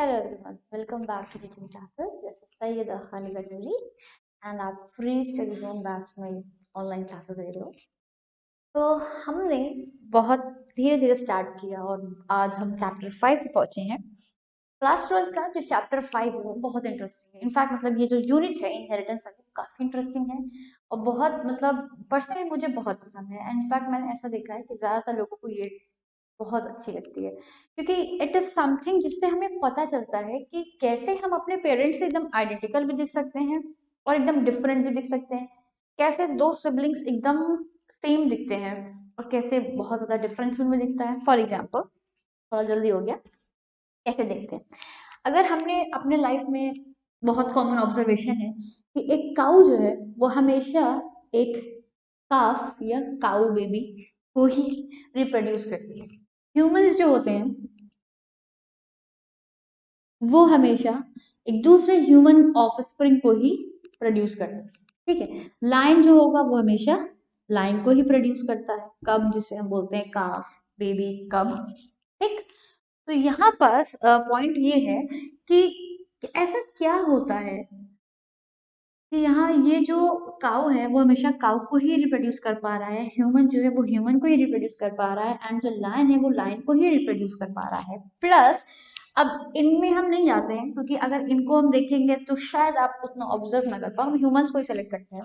Hello everyone, welcome back to teaching classes. This is Sayyida Khalida Nuri and आप free study zone batch में online classes दे रहे हो। तो हमने बहुत धीरे धीरे स्टार्ट किया और आज हम चैप्टर 5 पे पहुंचे हैं। क्लास 12 का जो चैप्टर 5 है वो बहुत इंटरेस्टिंग है। इनफैक्ट मतलब ये जो यूनिट है इनहेरिटेंस वाली काफी इंटरेस्टिंग है और बहुत मतलब पर्सनली मुझे बहुत पसंद है। इनफैक्ट मैंने ऐसा देखा है कि ज्यादातर लोगों को ये बहुत अच्छी लगती है क्योंकि इट इज समथिंग जिससे हमें पता चलता है कि कैसे हम अपने पेरेंट्स से एकदम आइडेंटिकल भी दिख सकते हैं और एकदम डिफरेंट भी दिख सकते हैं। कैसे दो सिबलिंग्स एकदम सेम दिखते हैं और कैसे बहुत ज्यादा डिफरेंस उनमें दिखता है। फॉर एग्जाम्पल, थोड़ा जल्दी हो गया, ऐसे देखते हैं। अगर हमने अपने लाइफ में बहुत कॉमन ऑब्जर्वेशन है कि एक काऊ जो है वो हमेशा एक काफ या काऊ बेबी को ही रिप्रोड्यूस करती है। ह्यूमंस जो होते हैं वो हमेशा एक दूसरे ह्यूमन ऑफस्प्रिंग को ही प्रोड्यूस करते हैं। ठीक है, लायन जो होगा वो हमेशा लायन को ही प्रोड्यूस करता है। कब जिसे हम बोलते हैं काफ, बेबी कब। ठीक, तो यहाँ पास पॉइंट ये है कि ऐसा क्या होता है कि यहाँ ये जो काऊ है वो हमेशा काऊ को ही रिप्रोड्यूस कर पा रहा है, ह्यूमन जो है वो ह्यूमन को ही रिप्रोड्यूस कर पा रहा है, एंड जो लायन है वो लायन को ही रिप्रोड्यूस कर पा रहा है। प्लस अब इनमें हम नहीं जाते हैं क्योंकि अगर इनको हम देखेंगे तो शायद आप उतना ऑब्जर्व ना कर पाओ। हम ह्यूमंस को ही सेलेक्ट करते हैं।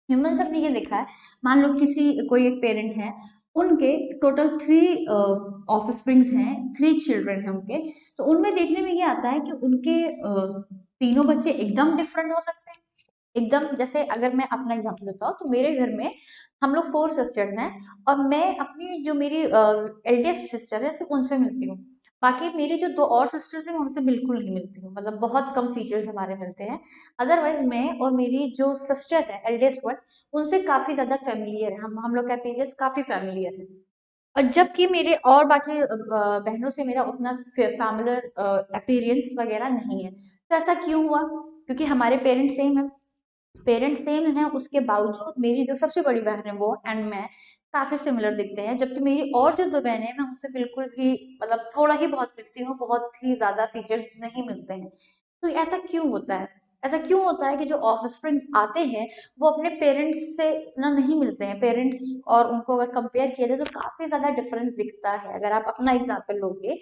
ह्यूमंस हमने ये देखा है, मान लो किसी कोई एक पेरेंट है, उनके टोटल 3 ऑफस्प्रिंग्स हैं, 3 चिल्ड्रन हैं उनके। तो उनमें देखने में ये आता है कि उनके तीनों बच्चे एकदम डिफरेंट हो सकते हैं। एकदम जैसे अगर मैं अपना एग्जांपल लेता हूँ तो मेरे घर में हम लोग 4 सिस्टर्स हैं और मैं अपनी जो मेरी एल्डेस्ट सिस्टर है सिर्फ उनसे मिलती हूँ। बाकी मेरी जो 2 और सिस्टर्स हैं मैं उनसे बिल्कुल नहीं मिलती हूँ, मतलब बहुत कम फीचर्स हमारे मिलते हैं। अदरवाइज मैं और मेरी जो सिस्टर है एल्डेस्ट वन, उनसे काफी ज्यादा फेमिलियर है। हम लोग का अपीयरेंस काफी फेमिलियर है। और जबकि मेरे और बाकी बहनों से मेरा उतना फैमिलियर अपीयरेंस वगैरह नहीं है। तो ऐसा क्यों हुआ? क्योंकि हमारे पेरेंट्स सेम है। पेरेंट्स सेम हैं, उसके बावजूद मेरी जो सबसे बड़ी बहन है वो एंड मैं काफी सिमिलर दिखते हैं, जबकि मेरी और जो 2 बहनें हैं मैं उनसे बिल्कुल भी मतलब थोड़ा ही बहुत मिलती हूँ, बहुत ही ज्यादा फीचर्स नहीं मिलते हैं। तो ऐसा क्यों होता है? ऐसा क्यों होता है कि जो ऑफस्प्रिंग्स आते हैं वो अपने पेरेंट्स से इतना नहीं मिलते हैं? पेरेंट्स और उनको अगर कंपेयर किया जाए तो काफी ज्यादा डिफरेंस दिखता है। अगर आप अपना एग्जाम्पल लोगे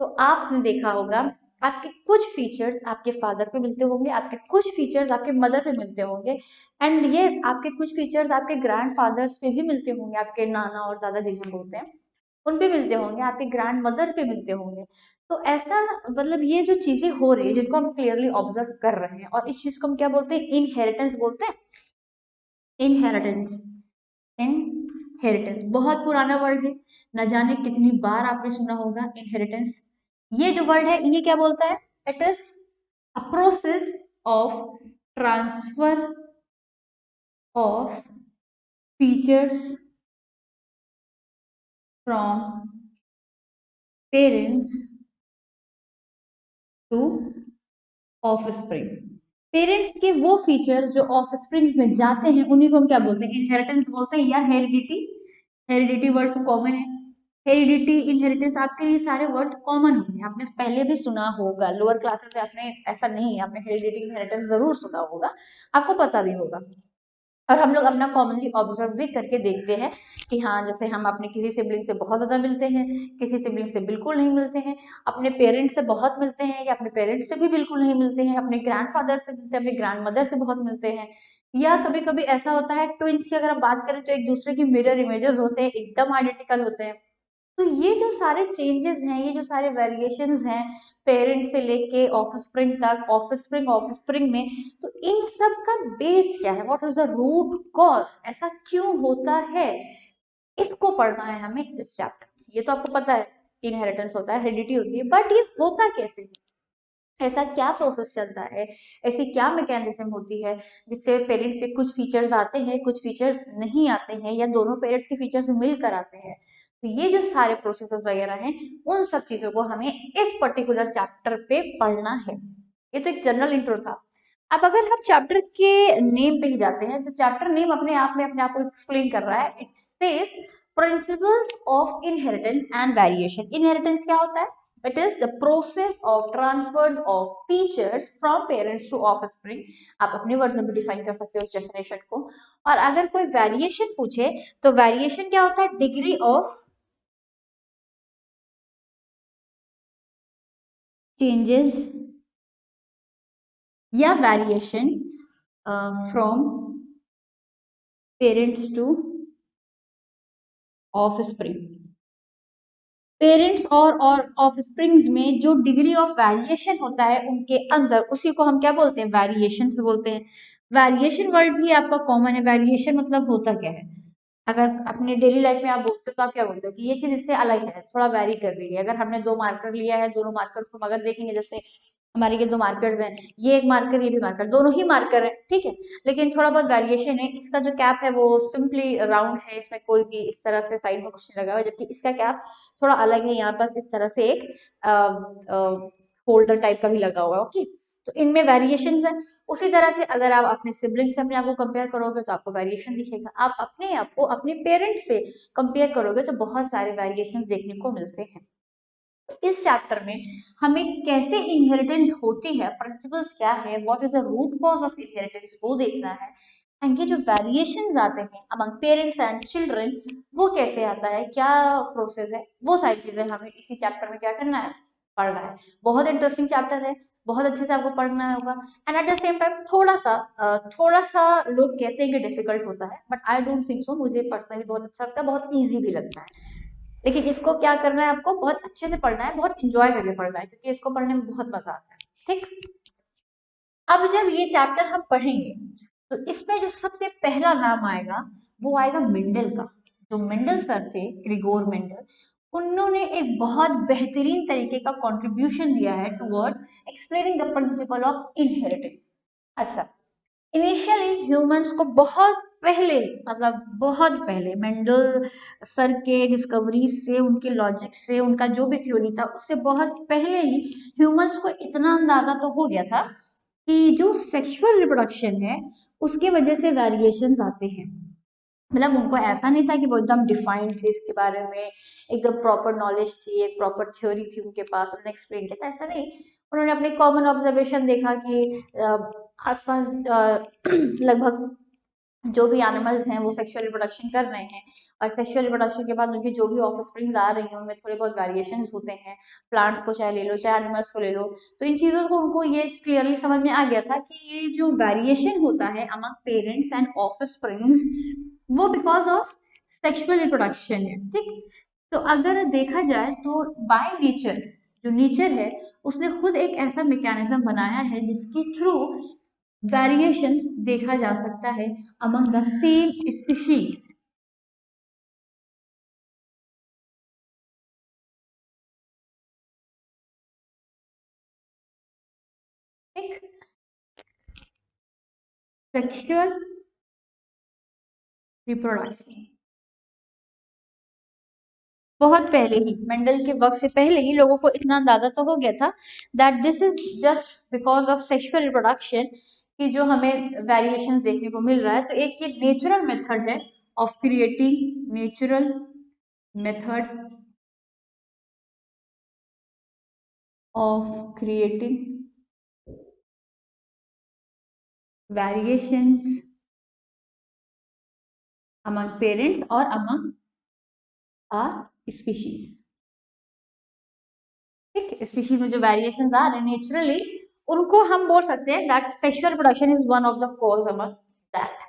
तो आपने देखा होगा आपके कुछ फीचर्स आपके फादर पे मिलते होंगे, आपके कुछ फीचर्स आपके मदर पे मिलते होंगे, एंड यस आपके कुछ फीचर्स आपके ग्रैंड फादर्स पे भी मिलते होंगे, आपके नाना और दादा जिन्हें बोलते हैं उन पे मिलते होंगे, आपके ग्रैंड मदर पे मिलते होंगे। तो ऐसा मतलब ये जो चीजें हो रही है जिनको हम क्लियरली ऑब्जर्व कर रहे हैं, और इस चीज को हम क्या बोलते हैं? इनहेरिटेंस बोलते हैं। इनहेरिटेंस, इनहेरिटेंस बहुत पुराना वर्ड है, न जाने कितनी बार आपने सुना होगा इनहेरिटेंस। ये जो वर्ड है ये क्या बोलता है? It is a process of transfer of features from parents to offspring. Parents के वो फीचर्स जो ऑफस्प्रिंग्स में जाते हैं उन्हीं को हम क्या बोलते हैं? इनहेरिटेंस बोलते हैं या हेरिडिटी। हेरिडिटी वर्ड तो कॉमन है। हेरिडिटी, इनहेरिटेंस, आपके लिए सारे वर्ड कॉमन होंगे, आपने पहले भी सुना होगा। लोअर क्लासेस में आपने ऐसा नहीं है, आपने हेरिडिटी इनहेरिटेंस जरूर सुना होगा, आपको पता भी होगा। और हम लोग अपना कॉमनली ऑब्जर्व भी करके देखते हैं कि हाँ, जैसे हम अपने किसी सिबलिंग से बहुत ज्यादा मिलते हैं, किसी सिबलिंग से बिल्कुल नहीं मिलते हैं, अपने पेरेंट्स से बहुत मिलते हैं या अपने पेरेंट्स से भी बिल्कुल नहीं मिलते हैं, अपने ग्रैंडफादर से मिलते हैं, अपने ग्रैंड मदर से बहुत मिलते हैं। या कभी कभी ऐसा होता है ट्विंस की अगर हम बात करें तो एक दूसरे की मिरर इमेजेस होते हैं, एकदम आइडेंटिकल होते हैं। तो ये जो सारे चेंजेस हैं, ये जो सारे वेरिएशंस हैं पेरेंट से लेके ऑफस्प्रिंग तक, ऑफस्प्रिंग ऑफस्प्रिंग में, तो इन सब का बेस क्या है? What is the root cause? ऐसा क्यों होता है? इसको पढ़ना है हमें इस चैप्टर में। ये तो आपको पता है कि इनहेरिटेंस होता है, हेरिडिटी होती है, बट ये होता कैसे है? ऐसा क्या प्रोसेस चलता है? ऐसी क्या मैकेनिज्म होती है जिससे पेरेंट्स से कुछ फीचर्स आते हैं, कुछ फीचर्स नहीं आते हैं, या दोनों पेरेंट्स के फीचर्स मिलकर आते हैं? तो ये जो सारे प्रोसेसेस वगैरह हैं उन सब चीजों को हमें इस पर्टिकुलर चैप्टर पे पढ़ना है। ये तो एक जनरल इंट्रो था। अब अगर हम चैप्टर के नेम पे ही जाते हैं तो चैप्टर नेम अपने आप को एक्सप्लेन कर रहा है। It says principles of inheritance and variation. Inheritance क्या होता है? It is the process of transfers of features from parents to offspring. आप अपने वर्ड में भी डिफाइन कर सकते हो उस डेफिनेशन को। और अगर कोई वेरिएशन पूछे तो वेरिएशन क्या होता है, डिग्री ऑफ चेंजेस या variation from parents to offspring. Parents और ऑफस्प्रिंग्स में जो डिग्री ऑफ वेरिएशन होता है उनके अंदर, उसी को हम क्या बोलते हैं, वेरिएशन बोलते हैं। वेरिएशन वर्ड भी आपका कॉमन है। वेरिएशन मतलब होता क्या है, अगर अपने डेली लाइफ में आप बोलते हो तो आप क्या बोलते हो कि ये चीज इससे अलग है, थोड़ा वेरी कर रही है। अगर हमने दो मार्कर लिया है, दोनों मार्कर को अगर देखेंगे, जैसे हमारे ये दो मार्कर्स हैं, ये एक मार्कर ये भी मार्कर, दोनों ही मार्कर है, ठीक है, लेकिन थोड़ा बहुत वेरिएशन है। इसका जो कैप है वो सिंपली राउंड है, इसमें कोई भी इस तरह से साइड में कुछ नहीं लगा हुआ, जबकि इसका कैप थोड़ा अलग है, यहाँ पास इस तरह से एक होल्डर टाइप का भी लगा हुआ है। ओके, तो इनमें वेरिएशंस है। उसी तरह से अगर आप अपने सिबलिंग से अपने आप को कंपेयर करोगे तो आपको वेरिएशन दिखेगा। आप अपने आप को अपने पेरेंट्स से कंपेयर करोगे तो बहुत सारे वेरिएशंस देखने को मिलते हैं। इस चैप्टर में हमें कैसे इनहेरिटेंस होती है, प्रिंसिपल्स क्या है, what is the root cause of inheritance, वो देखना है। एंड ये जो वेरिएशंस आते हैं अमंग पेरेंट्स एंड चिल्ड्रन, वो कैसे आता है, क्या प्रोसेस है, वो सारी चीजें हमें इसी चैप्टर में क्या करना है, पढ़ना है। बहुत इंटरेस्टिंग चैप्टर है, बहुत अच्छे से आपको पढ़ना होगा। And at the same time थोड़ा सा लोग कहते हैं कि डिफिकल्ट होता है, but I don't think so. मुझे पर्सनली बहुत अच्छा लगता है, बहुत ईजी भी लगता है। लेकिन इसको क्या करना है, आपको बहुत अच्छे से पढ़ना है, बहुत इंजॉय करके पढ़ना है, क्योंकि इसको पढ़ने में बहुत मजा आता है। ठीक, अब जब ये चैप्टर हम पढ़ेंगे तो इसमें जो सबसे पहला नाम आएगा वो आएगा मेंडल का। जो मेंडल सर थे, ग्रिगोर मेंडल, उन्होंने एक बहुत बेहतरीन तरीके का कंट्रीब्यूशन दिया है towards explaining the principle of inheritance. अच्छा, इनिशियली ह्यूमंस को बहुत पहले, मतलब बहुत पहले, मेंडल सर के डिस्कवरी से, उनके लॉजिक से, उनका जो भी थ्योरी था उससे बहुत पहले ही ह्यूमंस को इतना अंदाजा तो हो गया था कि जो सेक्सुअल रिप्रोडक्शन है उसके वजह से वेरिएशंस आते हैं। मतलब उनको ऐसा नहीं था कि वो एकदम डिफाइंड थे इसके बारे में, एकदम प्रॉपर नॉलेज थी, एक प्रॉपर थ्योरी थी उनके पास, उन्होंने एक्सप्लेन किया था, ऐसा नहीं। उन्होंने अपने कॉमन ऑब्जर्वेशन देखा कि आसपास लगभग जो भी एनिमल्स हैं वो सेक्सुअल रिप्रोडक्शन कर रहे हैं, और सेक्सुअल रिप्रोडक्शन के बाद उनकी जो भी ऑफस्प्रिंग्स आ रही हैं उनमें थोड़े बहुत वेरिएशंस होते हैं। प्लांट्स को चाहे ले लो, चाहे एनिमल्स को ले लो, तो इन चीज़ों को उनको ये क्लियरली समझ में आ गया था कि ये जो वेरिएशन होता है अमंग पेरेंट्स एंड ऑफस्प्रिंग्स, वो बिकॉज ऑफ सेक्सुअल रिप्रोडक्शन है। ठीक, तो अगर देखा जाए तो बाय नेचर, जो नेचर है उसने खुद एक ऐसा मैकेनिज्म बनाया है जिसके थ्रू वेरिएशंस देखा जा सकता है among the same species। ठीक, सेक्सुअल रिप्रोडक्शन बहुत पहले ही, मेंडल के वक्त से पहले ही लोगों को इतना अंदाजा तो हो गया था that this is just because of sexual reproduction कि जो हमें वेरिएशंस देखने को मिल रहा है। तो एक ये नेचुरल मेथड है of creating, natural method of creating variations among parents और among a species। ठीक, स्पीशीज में जो वेरिएशंस आ रहे हैं नेचुरली, उनको हम बोल सकते हैं that sexual production is one of the cause among that.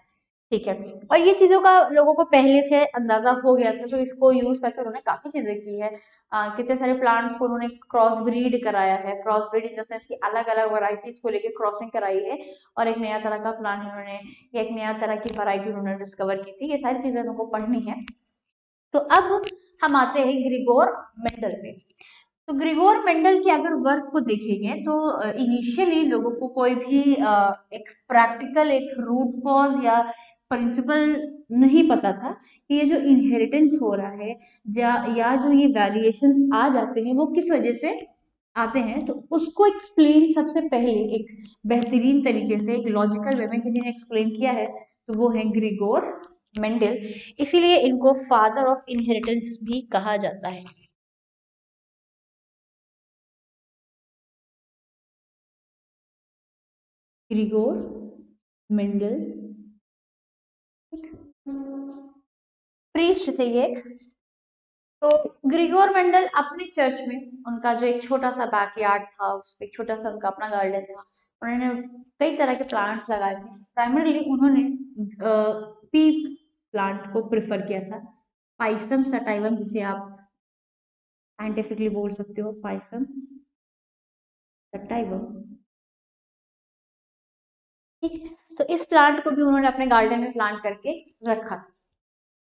ठीक है, और ये चीजों का लोगों को पहले से अंदाजा हो गया था, तो इसको यूज करके उन्होंने काफी चीजें की है। कितने सारे प्लांट्स को उन्होंने क्रॉस ब्रीड कराया है, cross breed in the sense कि अलग अलग वैरायटीज को लेके क्रॉसिंग कराई है, और एक नया तरह का प्लांट उन्होंने, एक नया तरह की वैरायटी उन्होंने डिस्कवर की थी। ये सारी चीजें उनको पढ़नी है। तो अब हम आते हैं ग्रिगोर मेंडल पे। तो ग्रिगोर मेंडल के अगर वर्क को देखेंगे तो इनिशियली लोगों को कोई भी एक प्रैक्टिकल, एक रूट कॉज या प्रिंसिपल नहीं पता था कि ये जो इनहेरिटेंस हो रहा है या जो ये वेरिएशंस आ जाते हैं वो किस वजह से आते हैं। तो उसको एक्सप्लेन सबसे पहले एक बेहतरीन तरीके से, एक लॉजिकल वे में किसी ने एक्सप्लेन किया है, तो वो है ग्रिगोर मेंडल। इसीलिए इनको फादर ऑफ इनहेरिटेंस भी कहा जाता है। ग्रिगोर मेंडल, प्रीस्ट थे ये। तो ग्रिगोर मेंडल अपने चर्च में, उनका जो एक छोटा सा बैकयार्ड था, उसमें एक छोटा सा उनका अपना गार्डन था, उन्होंने कई तरह के प्लांट्स लगाए थे। प्राइमरली उन्होंने पी प्लांट को प्रेफर किया था, पाइसम सटाइवम, जिसे आप साइंटिफिकली बोल सकते हो पाइसम सटाइवम। ठीक, तो इस प्लांट को भी उन्होंने अपने गार्डन में प्लांट करके रखा था।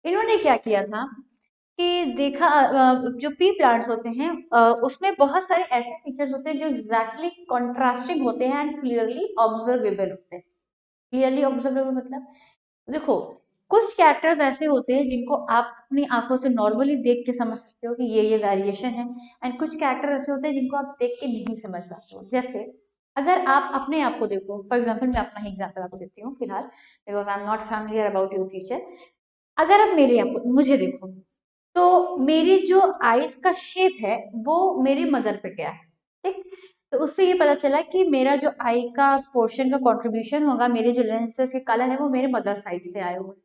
इन्होंने क्या किया था कि देखा, जो पी प्लांट्स होते हैं उसमें बहुत सारे ऐसे फीचर्स होते हैं जो एग्जैक्टली कॉन्ट्रास्टिंग होते हैं एंड क्लियरली ऑब्जर्वेबल होते हैं। क्लियरली ऑब्जर्वेबल मतलब, देखो, कुछ कैरेक्टर्स ऐसे होते हैं जिनको आप अपनी आंखों से नॉर्मली देख के समझ सकते हो कि ये वेरिएशन है, एंड कुछ कैरेक्टर ऐसे होते हैं जिनको आप देख के नहीं समझ पाते हो। जैसे अगर आप अपने आप को देखो, फॉर एग्जाम्पल मैं अपना ही एग्जाम्पल आपको देती हूँ फिलहाल, because I am not familiar about your feature. अगर आप मेरे आप मुझे देखो, तो मेरी जो आईज का शेप है वो मेरी मदर पे गया है। ठीक, तो उससे ये पता चला कि मेरा जो आई का पोर्शन का कंट्रीब्यूशन होगा, मेरे जो लेंसेज के कलर है वो मेरे मदर साइड से आए हुए।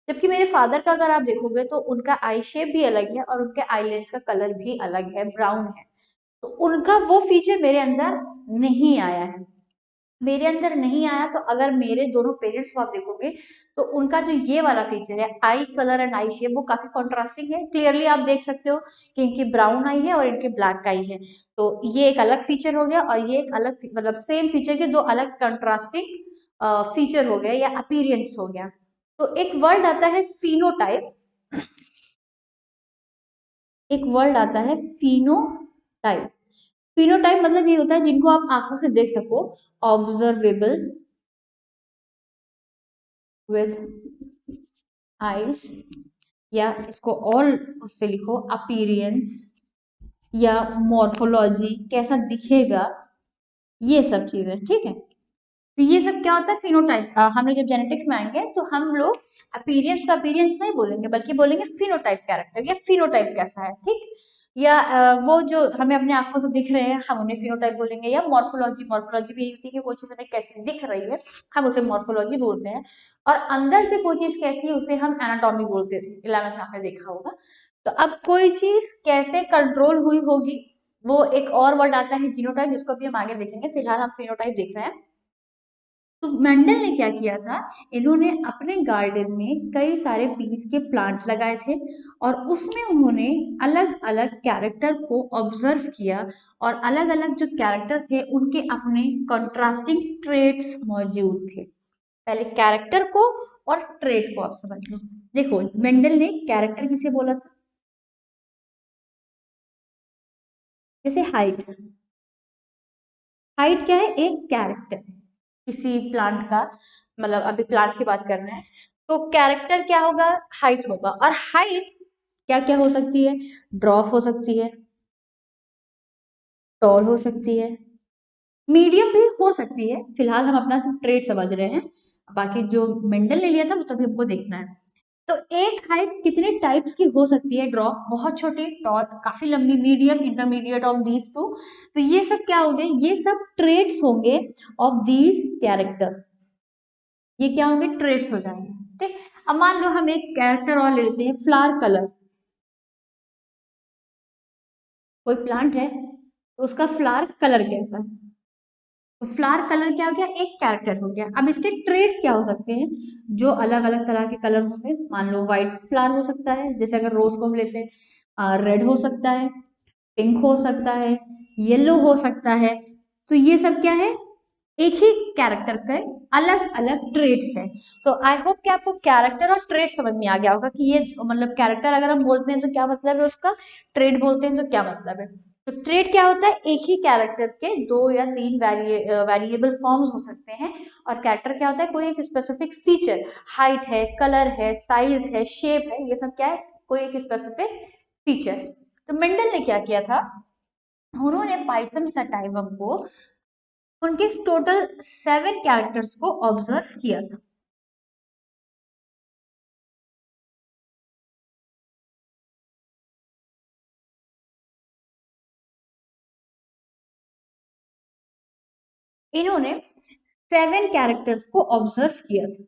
जबकि मेरे फादर का अगर आप देखोगे तो उनका आई शेप भी अलग है और उनके आई लेंस का कलर भी अलग है, ब्राउन है। तो उनका वो फीचर मेरे अंदर नहीं आया है। मेरे अंदर नहीं आया, तो अगर मेरे दोनों पेरेंट्स को आप देखोगे तो उनका जो ये वाला फीचर है, आई कलर एंड आई शेप, वो काफी कॉन्ट्रास्टिंग है। क्लियरली आप देख सकते हो कि इनकी ब्राउन आई है और इनकी ब्लैक आई है। तो ये एक अलग फीचर हो गया, और ये एक अलग, मतलब सेम फीचर के दो अलग कंट्रास्टिंग फीचर हो गया या अपीरियंस हो गया। तो एक वर्ड आता है फिनोटाइप, एक वर्ड आता है फिनोटाइप। फिनोटाइप मतलब ये होता है जिनको आप आंखों से देख सको, ऑब्जर्वेबल विद आइज, या इसको और उससे लिखो अपीरियंस या मॉर्फोलॉजी, कैसा दिखेगा, ये सब चीजें। ठीक है, तो ये सब क्या होता है फिनोटाइप। हम लोग जब जेनेटिक्स में आएंगे तो हम लोग अपीरियंस का अपीरियंस नहीं बोलेंगे, बल्कि बोलेंगे फिनोटाइप कैरेक्टर, या फिनोटाइप कैसा है। ठीक, या वो जो हमें अपने आंखों से दिख रहे हैं हम उन्हें फिनोटाइप बोलेंगे, या मॉर्फोलॉजी, मॉर्फोलॉजी भी यही होती है कि कोई चीज हमें कैसी दिख रही है हम उसे मॉर्फोलॉजी बोलते हैं। और अंदर से कोई चीज कैसी है उसे हम एनाटॉमी बोलते थे, 11th में आपने देखा होगा। तो अब कोई चीज कैसे कंट्रोल हुई होगी, वो एक और वर्ड आता है जीनोटाइप, जिसको भी हम आगे देखेंगे। फिलहाल हम फिनोटाइप देख रहे हैं। तो मेंडल ने क्या किया था, इन्होंने अपने गार्डन में कई सारे पीस के प्लांट लगाए थे, और उसमें उन्होंने अलग अलग कैरेक्टर को ऑब्जर्व किया, और अलग अलग जो कैरेक्टर थे उनके अपने कंट्रास्टिंग ट्रेट्स मौजूद थे। पहले कैरेक्टर को और ट्रेट को आप समझ लो। देखो, मेंडल ने कैरेक्टर किसे बोला था, जैसे हाइट। हाइट क्या है, एक कैरेक्टर है किसी प्लांट का, मतलब अभी प्लांट की बात कर रहे हैं, तो कैरेक्टर क्या होगा, हाइट होगा। और हाइट क्या क्या हो सकती है, ड्रॉप हो सकती है, टॉल हो सकती है, मीडियम भी हो सकती है। फिलहाल हम अपना सिर्फ ट्रेड समझ रहे हैं, बाकी जो मेंडल ने लिया था वो तभी हमको देखना है। तो एक हाइट कितने टाइप्स की हो सकती है, ड्रॉप बहुत छोटी, टॉल काफी लंबी, medium, intermediate of these two. तो ये सब क्या होंगे, ये सब ट्रेड्स होंगे ऑफ दीज कैरेक्टर। ये क्या होंगे, ट्रेड्स हो जाएंगे। ठीक, अब मान लो हम एक कैरेक्टर और ले लेते हैं, फ्लावर कलर। कोई प्लांट है तो उसका फ्लावर कलर कैसा है, तो फ्लावर कलर क्या हो गया, एक कैरेक्टर हो गया। अब इसके ट्रेड्स क्या हो सकते हैं, जो अलग अलग तरह के कलर होंगे। मान लो व्हाइट फ्लावर हो सकता है, जैसे अगर रोज को हम लेते हैं, रेड हो सकता है, पिंक हो सकता है, येलो हो सकता है। तो ये सब क्या है, एक ही कैरेक्टर के अलग अलग ट्रेड्स हैं। तो आई होप कि आपको कैरेक्टर और ट्रेड समझ में आ गया होगा कि ये, मतलब कैरेक्टर अगर हम बोलते हैं तो क्या मतलब है उसका, ट्रेड बोलते हैं तो क्या मतलब है। तो ट्रेड क्या होता है, एक ही कैरेक्टर के दो या तीन वेरिएबल फॉर्म्स हो सकते हैं। और कैरेक्टर क्या होता है, कोई एक स्पेसिफिक फीचर, हाइट है, कलर है, साइज है, शेप है, ये सब क्या है, कोई एक स्पेसिफिक फीचर। तो मेंडल ने क्या किया था, उन्होंने पाइथन सटाइवम को, उनके टोटल 7 कैरेक्टर्स को ऑब्जर्व किया था। इन्होंने 7 कैरेक्टर्स को ऑब्जर्व किया था।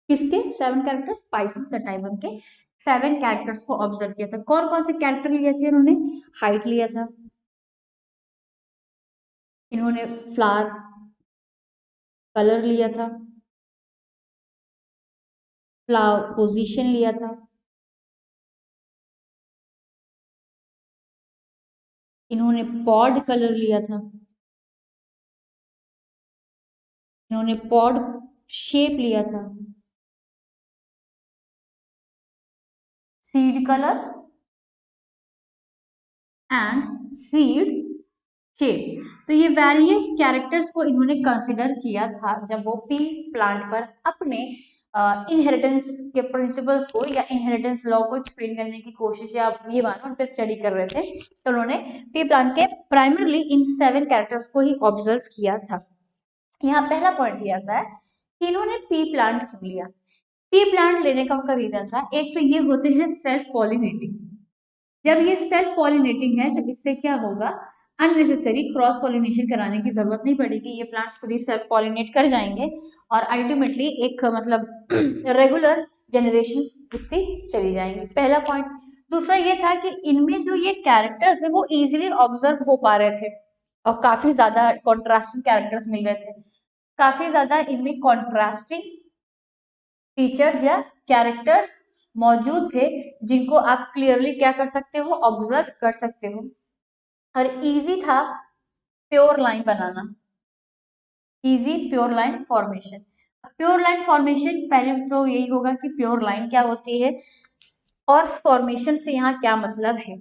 किसके 7 कैरेक्टर्स? पाइसम सटाइवम के 7 कैरेक्टर्स को ऑब्जर्व किया था। कौन कौन से कैरेक्टर लिए थे इन्होंने? हाइट लिया था, इन्होंने फ्लावर कलर लिया था, फ्लावर पोजीशन लिया था, इन्होंने पॉड कलर लिया था, इन्होंने पॉड शेप लिया था, seed colour and seed shape. तो ये वेरियस कैरेक्टर्स को इन्होंने कंसिडर किया था जब वो पी प्लांट पर अपने इनहेरिटेंस के प्रिंसिपल्स को या इनहेरिटेंस लॉ को एक्सप्लेन करने की कोशिश या ये मानो उन पर स्टडी कर रहे थे। तो उन्होंने पी प्लांट के प्राइमरली इन 7 कैरेक्टर्स को ही ऑब्जर्व किया था। यहाँ पहला पॉइंट ये आता है कि इन्होंने पी प्लांट क्यों लिया। पी प्लांट लेने का उनका रीजन था, एक तो ये होते हैं सेल्फ पॉलिनेटिंग। जब ये सेल्फ पॉलिनेटिंग है तो इससे क्या होगा, अननेसेसरी क्रॉस पॉलिनेशन कराने की जरूरत नहीं पड़ेगी, ये प्लांट्स खुद ही सेल्फ पॉलिनेट कर जाएंगे और अल्टीमेटली एक मतलब रेगुलर जनरेशन दिखती चली जाएंगी। पहला पॉइंट। दूसरा ये था कि इनमें जो ये कैरेक्टर्स है वो इजीली ऑब्जर्व हो पा रहे थे और काफी ज्यादा कॉन्ट्रास्टिंग कैरेक्टर्स मिल रहे थे, काफी ज्यादा इनमें कॉन्ट्रास्टिंग फीचर्स या कैरेक्टर्स मौजूद थे जिनको आप क्लियरली क्या कर सकते हो, ऑब्जर्व कर सकते हो। और इजी था प्योर लाइन बनाना, easy pure line formation. Pure line formation पहले तो यही होगा कि प्योर लाइन क्या होती है और फॉर्मेशन से यहाँ क्या मतलब है।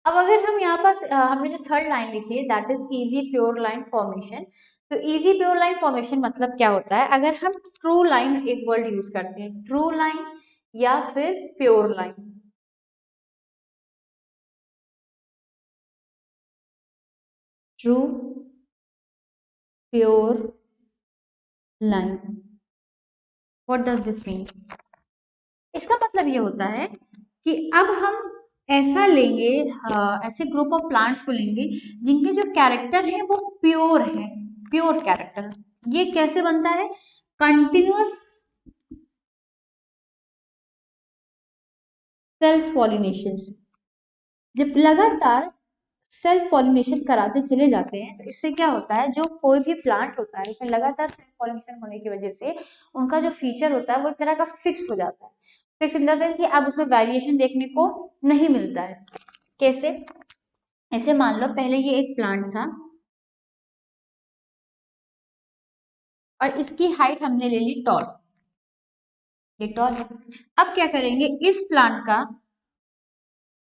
अब अगर हम यहाँ पास हमने जो थर्ड लाइन लिखी है that is easy pure line formation. तो इजी प्योर लाइन फॉर्मेशन मतलब क्या होता है, अगर हम ट्रू लाइन एक वर्ड यूज करते हैं, ट्रू लाइन या फिर pure line. True pure line, what does this mean? इसका मतलब ये होता है कि अब हम ऐसा लेंगे, ऐसे ग्रुप ऑफ प्लांट्स को लेंगे जिनके जो कैरेक्टर है वो प्योर है, प्योर कैरेक्टर। ये कैसे बनता है? कंटिन्यूअस सेल्फ पॉलिनेशन से। जब लगातार सेल्फ पॉलिनेशन कराते चले जाते हैं तो इससे क्या होता है, जो कोई भी प्लांट होता है इसमें लगातार सेल्फ पॉलिनेशन होने की वजह से उनका जो फीचर होता है वो एक तरह का फिक्स हो जाता है। फिक्स इन द सेंस कि अब उसमें वेरिएशन देखने को नहीं मिलता है। कैसे? ऐसे मान लो पहले ये एक प्लांट था और इसकी हाइट हमने ले ली टॉल, ये टॉल है। अब क्या करेंगे, इस प्लांट का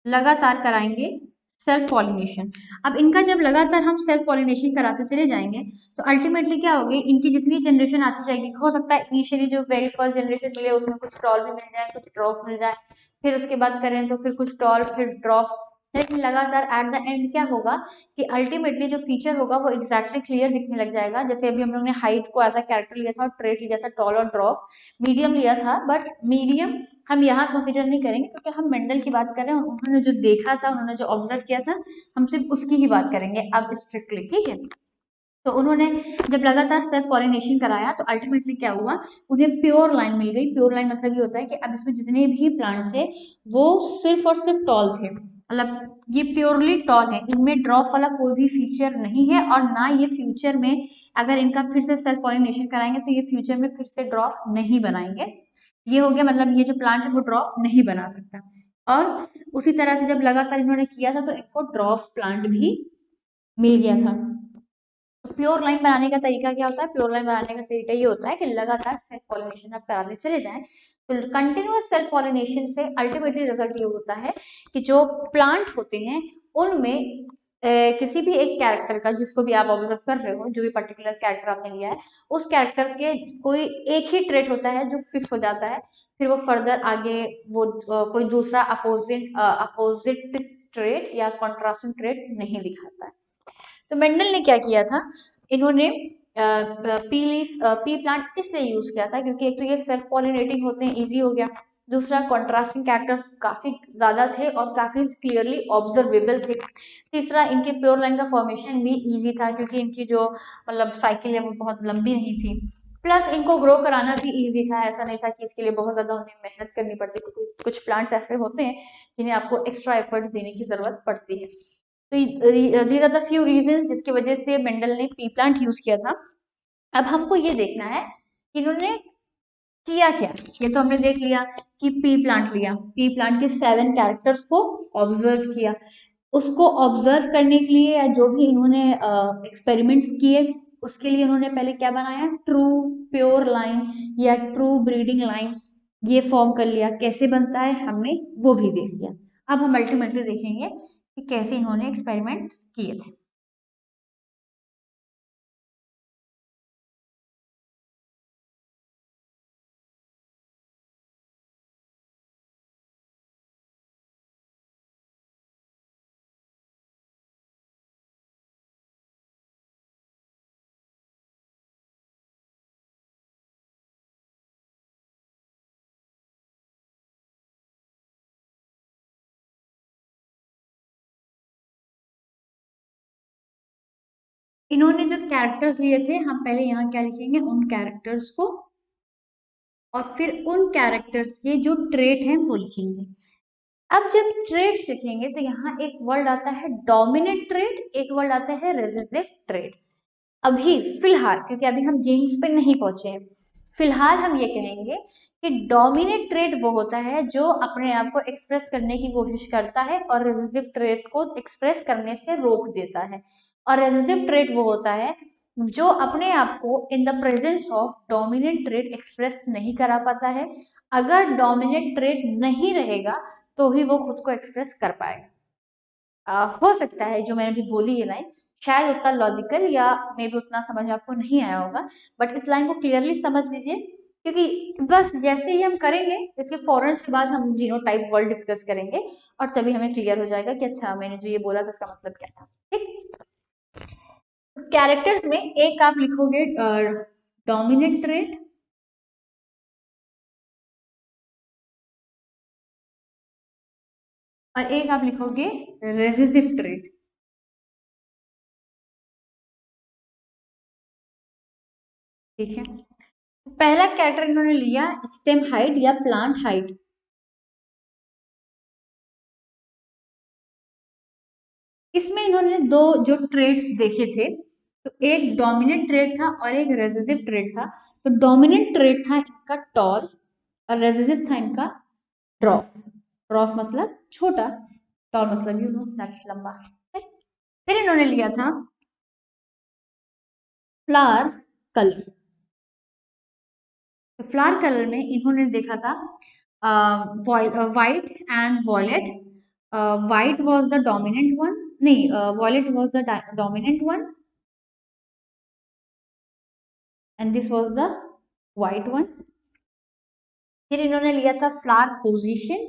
लगातार कराएंगे सेल्फ पॉलिनेशन। अब इनका जब लगातार हम सेल्फ पॉलिनेशन कराते चले जाएंगे तो अल्टीमेटली क्या होगी, इनकी जितनी जनरेशन आती जाएगी, हो सकता है इनिशियली जो वेरी फर्स्ट जनरेशन मिले उसमें कुछ टॉल भी मिल जाए, कुछ ड्रॉप मिल जाए, फिर उसके बाद करें तो फिर कुछ टॉल फिर ड्रॉप, लेकिन लगातार एट द एंड क्या होगा कि अल्टीमेटली जो फीचर होगा वो एग्जैक्टली क्लियर दिखने लग जाएगा। जैसे अभी हम लोग ने हाइट को एज अ कैरेक्टर लिया था और ट्रेट लिया था टॉल और ड्रॉप, मीडियम लिया था, बट मीडियम हम यहाँ कंसिडर नहीं करेंगे क्योंकि हम मेंडल की बात कर रहे हैं और उन्होंने जो देखा था, उन्होंने जो ऑब्जर्व किया था, हम सिर्फ उसकी ही बात करेंगे अब स्ट्रिक्टली, ठीक है। तो उन्होंने जब लगातार सेल्फ पॉलिनेशन कराया तो अल्टीमेटली क्या हुआ, उन्हें प्योर लाइन मिल गई। प्योर लाइन मतलब ये होता है कि अब इसमें जितने भी प्लांट थे वो सिर्फ और सिर्फ टॉल थे, मतलब ये प्योरली टॉल है, इनमें ड्रॉप वाला कोई भी फीचर नहीं है और ना ये फ्यूचर में अगर इनका फिर से सेल्फ पॉलिनेशन कराएंगे तो ये फ्यूचर में फिर से ड्रॉप नहीं बनाएंगे। ये हो गया, मतलब ये जो प्लांट है वो ड्रॉप नहीं बना सकता। और उसी तरह से जब लगातार इन्होंने किया था तो इनको ड्रॉप प्लांट भी मिल गया था। प्योर लाइन बनाने का तरीका क्या होता है? प्योर लाइन बनाने का तरीका ये होता है कि लगातार सेल्फ पॉलिनेशन आप कराते चले जाएं, तो कंटिन्यूअस सेल्फ पॉलिनेशन से अल्टीमेटली रिजल्ट ये होता है कि जो प्लांट होते हैं उनमें किसी भी एक कैरेक्टर का, जिसको भी आप ऑब्जर्व कर रहे हो, जो भी पर्टिकुलर कैरेक्टर आपने लिया है, उस कैरेक्टर के कोई एक ही ट्रेट होता है जो फिक्स हो जाता है, फिर वो फर्दर आगे वो कोई दूसरा अपोजिट ट्रेट या कॉन्ट्रास्टिंग ट्रेट नहीं दिखाता है। तो मेंडल ने क्या किया था, इन्होंने पी प्लांट इसलिए यूज किया था क्योंकि एक तो ये सेल्फ पॉलिनेटिंग होते हैं, इजी हो गया। दूसरा, कॉन्ट्रास्टिंग कैरेक्टर्स काफी ज्यादा थे और काफी क्लियरली ऑब्जर्वेबल थे। तीसरा, इनके प्योर लाइन का फॉर्मेशन भी इजी था क्योंकि इनकी जो मतलब साइकिल है वो बहुत लंबी नहीं थी। प्लस इनको ग्रो कराना भी इजी था, ऐसा नहीं था कि इसके लिए बहुत ज्यादा उन्हें मेहनत करनी पड़ती, क्योंकि कुछ प्लांट्स ऐसे होते हैं जिन्हें आपको एक्स्ट्रा एफर्ट्स देने की जरूरत पड़ती है। तो these are the few reasons जिसकी वजह से मेंडल ने पी प्लांट यूज किया था। अब हमको ये देखना है कि इन्होंने किया क्या। ये तो हमने देख लिया कि पी प्लांट लिया, पी प्लांट के 7 कैरेक्टर्स को ऑब्जर्व किया। उसको ऑब्जर्व करने के लिए या जो भी इन्होंने एक्सपेरिमेंट्स किए उसके लिए उन्होंने पहले क्या बनाया, ट्रू प्योर लाइन या ट्रू ब्रीडिंग लाइन ये फॉर्म कर लिया। कैसे बनता है हमने वो भी देख लिया। अब हम अल्टीमेटली देखेंगे कि कैसे इन्होंने एक्सपेरिमेंट्स किए थे। इन्होंने जो कैरेक्टर्स लिए थे, हम पहले यहाँ क्या लिखेंगे, उन कैरेक्टर्स को, और फिर उन कैरेक्टर्स के जो ट्रेट हैं वो लिखेंगे। अब जब ट्रेट लिखेंगे तो यहाँ एक वर्ड आता है डोमिनेंट ट्रेट, एक वर्ड आता है रेसेसिव ट्रेट। अभी फिलहाल, क्योंकि अभी हम जीन्स पे नहीं पहुंचे हैं, फिलहाल हम ये कहेंगे कि डोमिनेंट ट्रेट वो होता है जो अपने आप को एक्सप्रेस करने की कोशिश करता है और रेसेसिव ट्रेट को एक्सप्रेस करने से रोक देता है। और रेसेसिव ट्रेट वो होता है जो अपने आप को in the presence of dominant trait express नहीं करा पाता है। अगर डोमिनेंट ट्रेट नहीं रहेगा तो ही वो खुद को एक्सप्रेस कर पाएगा। हो सकता है जो मैंने अभी बोली ये लाइन शायद उतना लॉजिकल या मे बी उतना समझ आपको नहीं आया होगा, बट इस लाइन को क्लियरली समझ लीजिए, क्योंकि बस जैसे ही हम करेंगे इसके फौरन से बाद हम जीनोटाइप वर्ड डिस्कस करेंगे और तभी हमें क्लियर हो जाएगा कि अच्छा मैंने जो ये बोला था उसका मतलब क्या था। ठीक, कैरेक्टर्स में एक आप लिखोगे डोमिनेंट ट्रेट, और एक आप लिखोगे रेसेसिव ट्रेट। ठीक है, पहला कैरेक्टर इन्होंने लिया स्टेम हाइट या प्लांट हाइट। इसमें इन्होंने दो जो ट्रेड्स देखे थे, तो एक डोमिनेंट ट्रेड था और एक रेसेसिव ट्रेड था। तो डोमिनेंट ट्रेड था इनका टॉल और रेसेसिव था इनका ड्रॉफ। ड्रॉफ मतलब छोटा, टॉल मतलब यू नो लंबा। फिर इन्होंने लिया था फ्लावर कलर। तो फ्लावर कलर में इन्होंने देखा था white and violet. White was the dominant one, नहीं, violet was the dominant one and this was the white one. फिर इन्होंने लिया था फ्लावर पोजीशन।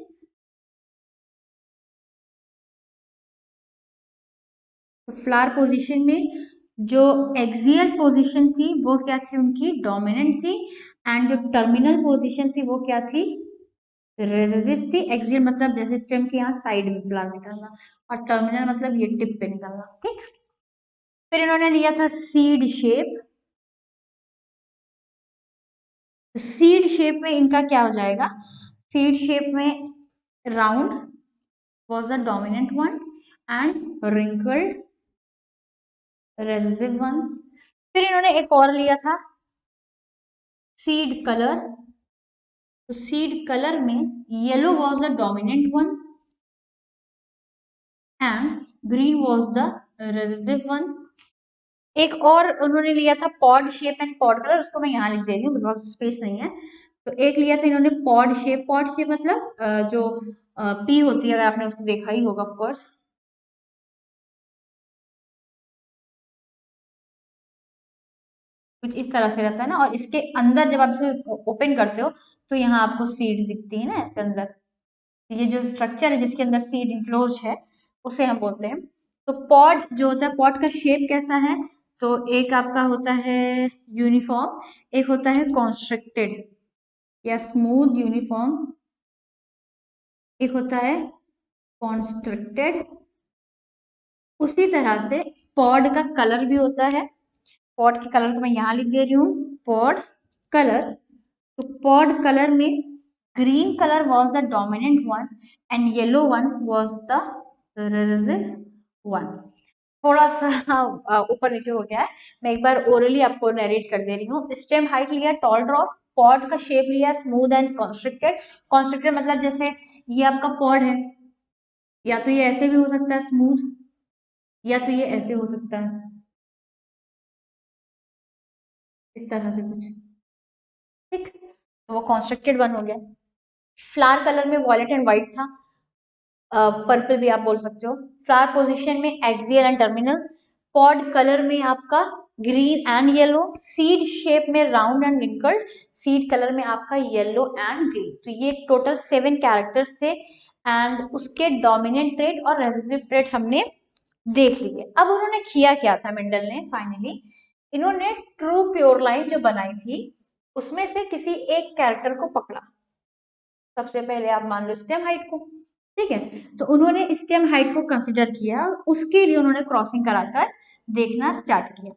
तो फ्लावर पोजीशन में जो एक्सियल पोजीशन थी वो क्या थी, उनकी डोमिनेंट थी, एंड जो टर्मिनल पोजीशन थी वो क्या थी, रेसेसिव थी। एक्सियल मतलब जैसे स्टेम के यहाँ साइड में फ्लावर निकलना, और टर्मिनल मतलब ये टिप पे निकलना। ठीक, फिर इन्होंने लिया था सीड शेप। सीड शेप में इनका क्या हो जाएगा, सीड शेप में round was the dominant one and wrinkled recessive one। फिर इन्होंने एक और लिया था सीड कलर। तो सीड कलर में yellow was the dominant one and green was the recessive one। एक और उन्होंने लिया था pod shape and pod colour, उसको मैं यहाँ लिख दे रही हूँ बिकॉज स्पेस नहीं है। तो एक लिया था इन्होंने पॉड शेप। पॉड शेप मतलब जो पी होती है, अगर आपने उसको देखा ही होगा ऑफकोर्स, कुछ इस तरह से रहता है ना, और इसके अंदर जब आप इसे ओपन करते हो तो यहाँ आपको सीड्स दिखती है ना इसके अंदर। ये जो स्ट्रक्चर है जिसके अंदर सीड इनक्लोज है उसे हम बोलते हैं तो पॉड जो होता है, पॉड का शेप कैसा है? तो एक आपका होता है यूनिफॉर्म, एक होता है कॉन्स्ट्रिक्टेड या स्मूथ यूनिफॉर्म, एक होता है कॉन्स्ट्रिक्टेड। उसी तरह से पॉड का कलर भी होता है। पॉड के कलर को मैं यहाँ लिख दे रही हूँ, पॉड कलर। तो पॉड कलर में green colour was the dominant one and yellow one was the recessive one। थोड़ा सा ऊपर नीचे हो गया है, मैं एक बार ओरली आपको नरेट कर दे रही हूँ। स्टेम हाइट लिया टॉल ड्रॉप, पॉड का शेप लिया स्मूथ एंड कॉन्स्ट्रिक्टेड। कॉन्स्ट्रिक्टेड मतलब जैसे ये आपका पॉड है, या तो ये ऐसे भी हो सकता है स्मूथ, या तो ये ऐसे हो सकता है इस तरह से कुछ, ठीक। तो वो कॉन्स्ट्रक्टेड वन हो गया। फ्लावर कलर में वॉयलेट एंड व्हाइट था, पर्पल भी आप बोल सकते हो। फ्लावर पोजीशन में axial and terminal. Pod colour में आपका green and yellow. Seed shape में round and wrinkled. Seed colour में आपका येलो एंड ग्रीन। तो ये टोटल 7 कैरेक्टर्स थे एंड उसके डोमिनेंट ट्रेट और रेसिस्टिव ट्रेट हमने देख लिए। अब उन्होंने किया क्या था मेंडल ने, फाइनली इन्होंने ट्रू प्योर लाइन जो बनाई थी उसमें से किसी एक कैरेक्टर को पकड़ा। सबसे पहले आप मान लो स्टेम हाइट को, ठीक है। तो उन्होंने स्टेम हाइट को कंसिडर किया, उसके लिए उन्होंने क्रॉसिंग कराकर देखना स्टार्ट किया।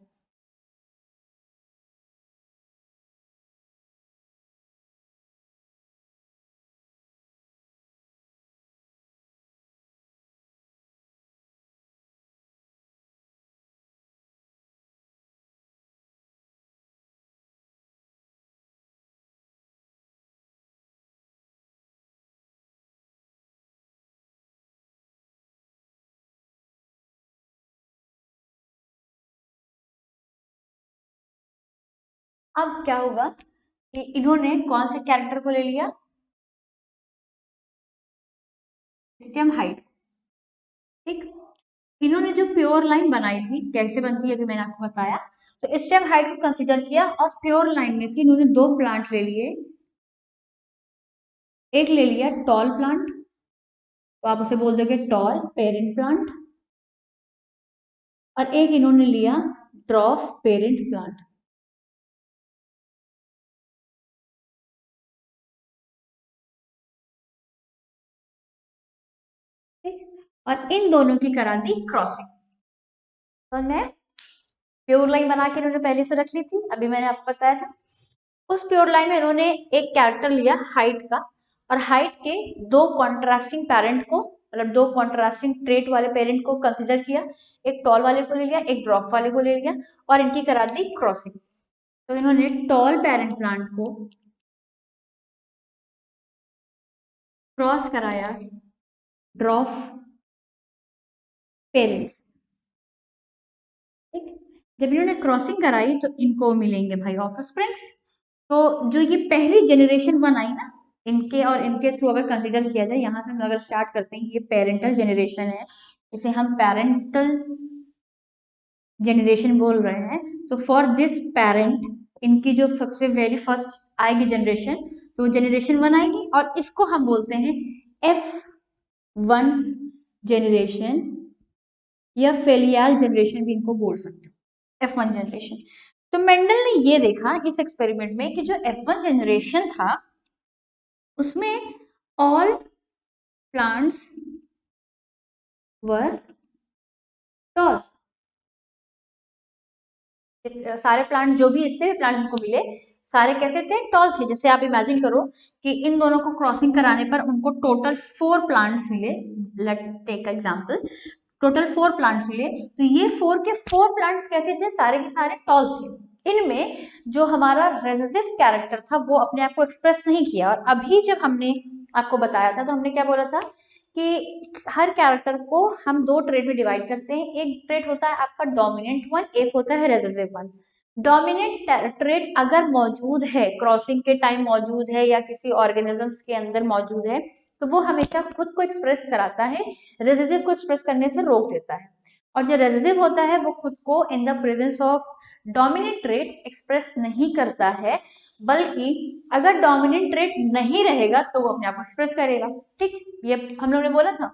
अब क्या होगा कि इन्होंने कौन से कैरेक्टर को ले लिया, स्टेम हाइट, ठीक। इन्होंने जो प्योर लाइन बनाई थी, कैसे बनती है अभी मैंने आपको बताया। तो स्टेम हाइट को कंसिडर किया और प्योर लाइन में से इन्होंने 2 प्लांट ले लिए। एक ले लिया टॉल प्लांट, तो आप उसे बोल दोगे टॉल पेरेंट प्लांट, और एक इन्होंने लिया ड्रॉफ पेरेंट प्लांट, ठीक। और इन दोनों की करा दी क्रॉसिंग। तो मैं प्योर लाइन बना के इन्होंने पहले से रख ली थी, अभी मैंने आपको बताया था। उस प्योर लाइन में इन्होंने एक कैरेक्टर लिया हाइट का, और हाइट के 2 कॉन्ट्रास्टिंग पेरेंट को, मतलब 2 कॉन्ट्रास्टिंग ट्रेट वाले पेरेंट को कंसिडर किया। एक टॉल वाले को ले लिया, एक ड्रॉप वाले को ले लिया, और इनकी करा दी क्रॉसिंग। तो इन्होंने टॉल पेरेंट प्लांट को क्रॉस कराया ड्रॉप पेरेंट्स, ठीक। जब इन्होंने क्रॉसिंग कराई तो इनको मिलेंगे भाई ऑफस्प्रिंग्स। तो जो ये पहली जनरेशन 1 आई ना, इनके और इनके थ्रू अगर कंसीडर किया जाए, यहाँ से हम अगर स्टार्ट करते हैं, ये पेरेंटल जनरेशन है, इसे हम पेरेंटल जनरेशन बोल रहे हैं। तो फॉर दिस पेरेंट, इनकी जो सबसे वेरी फर्स्ट आएगी जनरेशन, तो जनरेशन 1 आएगी, और इसको हम बोलते हैं F1 जनरेशन, या फेलियाल जनरेशन भी इनको बोल सकते हो, F1 जनरेशन। तो मेंडल ने ये देखा इस एक्सपेरिमेंट में कि जो F1 जनरेशन था उसमें ऑल प्लांट्स वर टॉल। सारे प्लांट जो भी इतने भी प्लांट्स इनको मिले, सारे कैसे थे, टॉल थे। जैसे आप इमेजिन करो कि इन दोनों को क्रॉसिंग कराने पर उनको टोटल 4 प्लांट्स मिले। Let take example, total 4 plants मिले, तो ये 4 के 4 प्लांट्स कैसे थे, सारे के सारे टॉल थे। इनमें जो हमारा रेसेसिव कैरेक्टर था वो अपने आप को एक्सप्रेस नहीं किया। और अभी जब हमने आपको बताया था तो हमने क्या बोला था कि हर कैरेक्टर को हम 2 ट्रेट में डिवाइड करते हैं। एक ट्रेट होता है आपका डोमिनेंट वन, एक होता है रेसेसिव वन। डोमिनेंट ट्रेट अगर मौजूद है, क्रॉसिंग के टाइम मौजूद है, या किसी ऑर्गेनिजम्स के अंदर मौजूद है, तो वो हमेशा खुद को एक्सप्रेस कराता है, रेसेसिव को एक्सप्रेस करने से रोक देता है। और जो रेसेसिव होता है वो खुद को in the presence of dominant trait express नहीं करता है, बल्कि अगर डोमिनेंट ट्रेट नहीं रहेगा तो वो अपने आप को एक्सप्रेस करेगा, ठीक। ये हम लोग ने बोला था।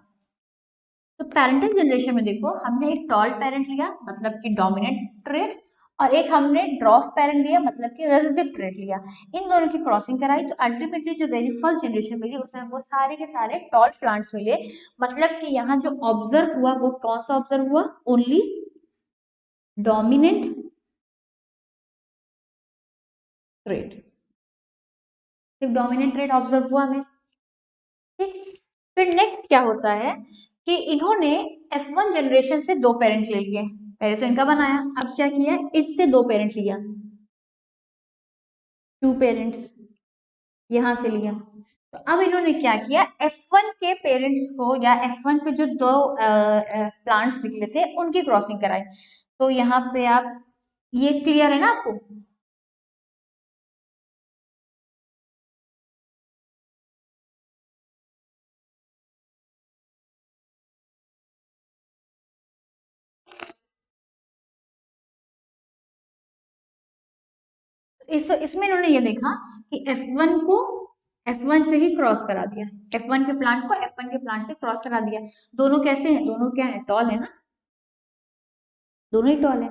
तो पेरेंटल जनरेशन में देखो हमने एक टॉल पेरेंट लिया मतलब कि डोमिनेंट ट्रेट, और एक हमने ड्रॉफ पेरेंट लिया मतलब कि रेसेसिव ट्रेट लिया। इन दोनों की क्रॉसिंग कराई तो अल्टीमेटली जो वेरी फर्स्ट जनरेशन मिली उसमें हमको सारे के सारे टॉल प्लांट्स मिले। मतलब कि यहाँ जो ऑब्जर्व हुआ वो कौन सा ऑब्जर्व हुआ? ओनली डोमिनेंट ट्रेट, सिर्फ डोमिनेंट ट्रेट ऑब्जर्व हुआ हमें। ठीक, फिर नेक्स्ट क्या होता है कि इन्होंने F1 जनरेशन से दो पेरेंट ले लिए। पहले तो इनका बनाया, अब क्या किया, इससे दो पेरेंट लिया, टू पेरेंट्स यहां से लिया। तो अब इन्होंने क्या किया, F1 के पेरेंट्स को या F1 से जो दो प्लांट्स निकले थे उनकी क्रॉसिंग कराई। तो यहाँ पे आप, ये क्लियर है ना आपको? इसमें इन्होंने ये देखा कि F1 को F1 से ही क्रॉस करा दिया, F1 के प्लांट को F1 के प्लांट से क्रॉस करा दिया। दोनों कैसे हैं? दोनों क्या है? टॉल है ना, दोनों ही टॉल है।